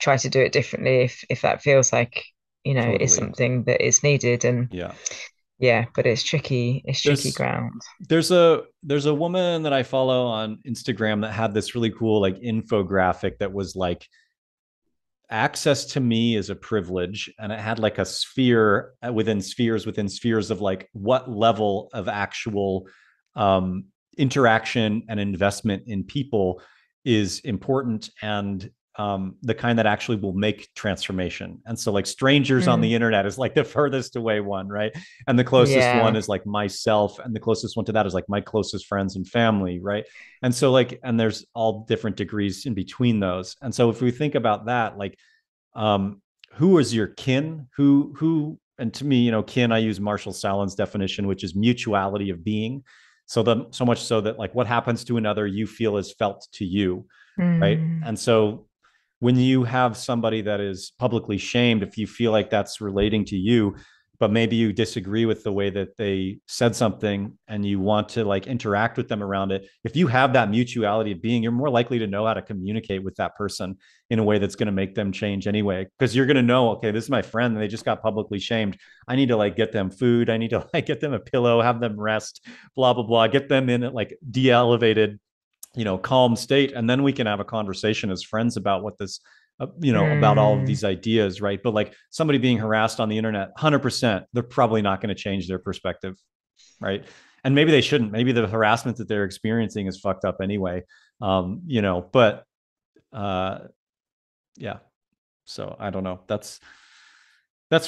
try to do it differently if that feels like, is totally. something that is needed. And Yeah. yeah, but it's tricky There's ground. there's a woman that I follow on Instagram that had this really cool like infographic that was like access to me is a privilege, and it had like a sphere within spheres of like what level of actual um interaction and investment in people is important, and the kind that actually will make transformation. And so like strangers on the Mm, internet is like the furthest away one, right? And the closest one yeah. is like myself, and the closest one to that is like my closest friends and family, right? And so like, and there's all different degrees in between those. And so if we think about that, like, um, who is your kin? And to me, kin, I use Marshall Sahlins definition, which is mutuality of being. So much so that like what happens to another, you feel is felt to you, right? Mm, And so when you have somebody that is publicly shamed, if you feel like that's relating to you, but maybe you disagree with the way that they said something and you want to like interact with them around it, if you have that mutuality of being, you're more likely to know how to communicate with that person in a way that's going to make them change anyway, because you're going to know, okay, this is my friend and they just got publicly shamed. I need to like get them food, I need to like get them a pillow, have them rest, blah blah blah, get them in like de-elevated, calm state, and then we can have a conversation as friends about what this about all of mm, these ideas, right? But like somebody being harassed on the internet, 100% they're probably not going to change their perspective, right? And maybe they shouldn't, maybe the harassment that they're experiencing is fucked up anyway. But uh yeah, so I don't know, that's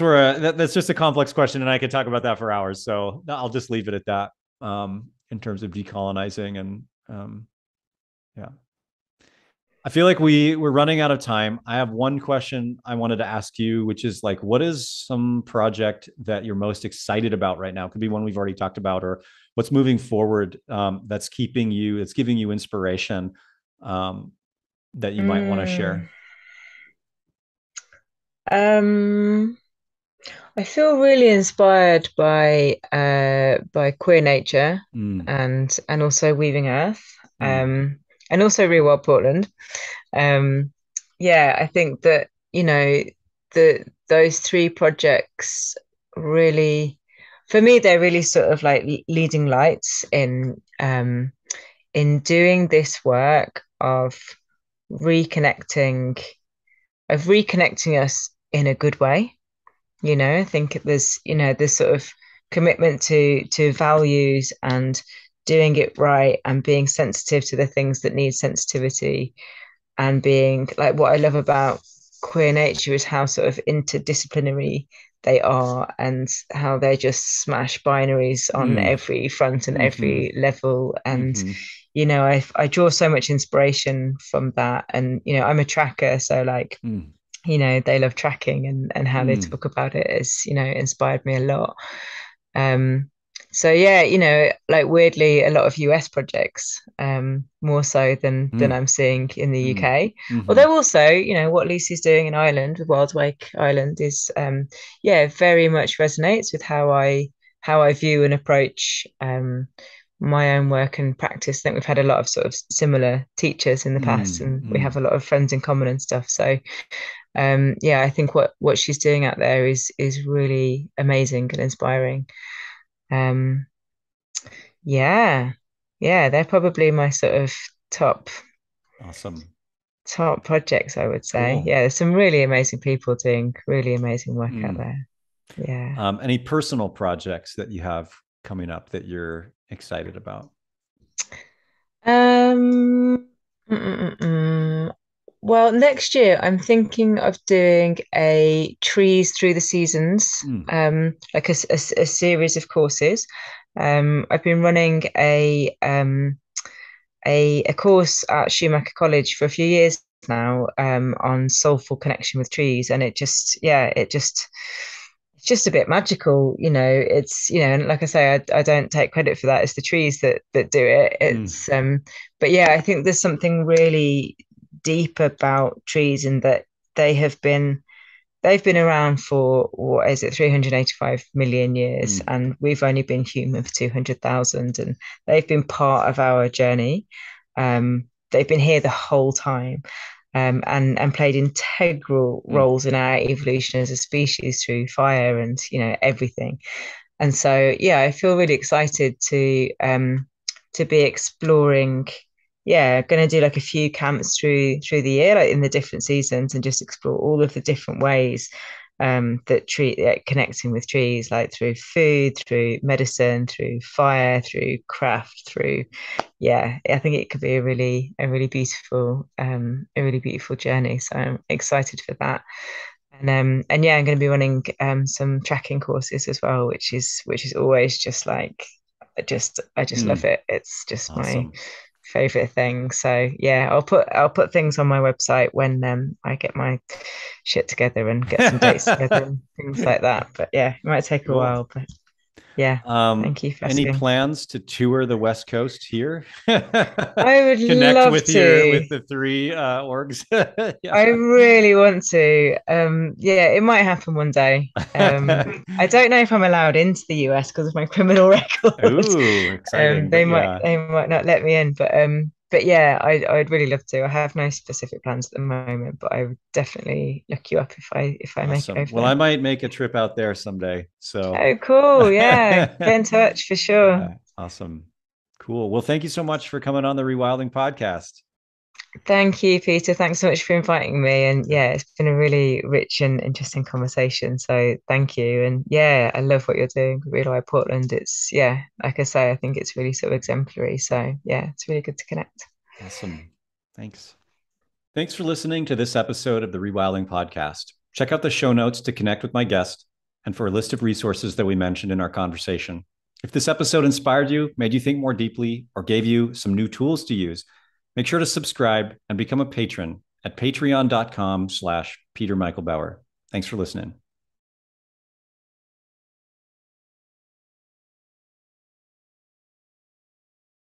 where that's just a complex question, and I could talk about that for hours, so I'll just leave it at that, in terms of decolonizing. And yeah, I feel like we're running out of time. I have one question I wanted to ask you, which is like, what is some project that you're most excited about right now? It could be one we've already talked about, or what's moving forward, that's giving you inspiration, um, that you might want to mm. share. Um, I feel really inspired by queer nature Mm, and also Weaving Earth, mm, and also Rewild Portland. Um, yeah, I think that, those three projects really, for me, they're really sort of like leading lights in doing this work reconnecting reconnecting us in a good way. I think there's, this sort of commitment to values and doing it right and being sensitive to the things that need sensitivity, and being like, what I love about queer nature is how sort of interdisciplinary they are and how they just smash binaries on mm, every front and mm-hmm, every level. And mm-hmm, I draw so much inspiration from that. And I'm a tracker, so like, mm, they love tracking, and how they mm, talk about it has, inspired me a lot. Um, So yeah, like weirdly, a lot of US projects, more so than Mm, I'm seeing in the mm, UK. hmm. Although also, what Lucy's doing in Ireland with Wildwake Island is, yeah, very much resonates with how I view and approach my own work and practice. I think we've had a lot of sort of similar teachers in the past, Mm, and we have mm. a lot of friends in common and stuff. So yeah, I think what she's doing out there is really amazing and inspiring. Um, yeah. Yeah, they're probably my sort of top Awesome. top projects, I would say. Cool. Yeah, there's some really amazing people doing really amazing work out Mm. there. Yeah. Any personal projects that you have coming up that you're excited about? Um, mm, mm, mm, mm. Well, next year I'm thinking of doing a trees through the seasons, Mm, like a series of courses. I've been running a course at Schumacher College for a few years now, on soulful connection with trees, and it's just a bit magical, it's, and like I say, I don't take credit for that. It's the trees that do it. mm, But yeah, I think there's something really deep about trees in that they have been they've been around for, what is it, 385 million years, mm, and we've only been human for 200,000, and they've been part of our journey. They've been here the whole time, and played integral mm, roles in our evolution as a species through fire and everything. And so, yeah, I feel really excited to be exploring. Yeah, going to do like a few camps through the year, like in the different seasons, and just explore all of the different ways connecting with trees, like through food, through medicine, through fire, through craft, through yeah. I think it could be a really beautiful journey. So I'm excited for that. And yeah, I'm going to be running some tracking courses as well, which is always just like I just love mm. it. It's just my Awesome. favorite thing. So yeah, I'll put things on my website when I get my shit together and get some dates together and things like that. But yeah, it might take a Cool. while, but yeah, thank you for Any asking. plans to tour the West Coast here? I would Connect love with your to. with the three orgs. Yeah. I really want to. Yeah, it might happen one day. I don't know if I'm allowed into the US because of my criminal record. Ooh, exciting. But yeah, They might not let me in, but yeah, I'd really love to. I have no specific plans at the moment, but I would definitely look you up if I make it awesome. over Well, I there. might make a trip out there someday. So Oh, cool. Yeah, get in touch for sure. yeah, awesome. Cool. Well, thank you so much for coming on the Rewilding podcast. Thank you, Peter. Thanks so much for inviting me. And Yeah, yeah, it's been a really rich and interesting conversation. So thank you. And yeah, I love what you're doing with Real Portland. It's, yeah, like I say, I think it's really sort of exemplary. So yeah, it's really good to connect. awesome. Thanks. Thanks for listening to this episode of the Rewilding podcast. Check out the show notes to connect with my guest and for a list of resources that we mentioned in our conversation. If this episode inspired you, made you think more deeply, or gave you some new tools to use, make sure to subscribe and become a patron at patreon.com/Peter Michael Bauer. Thanks for listening.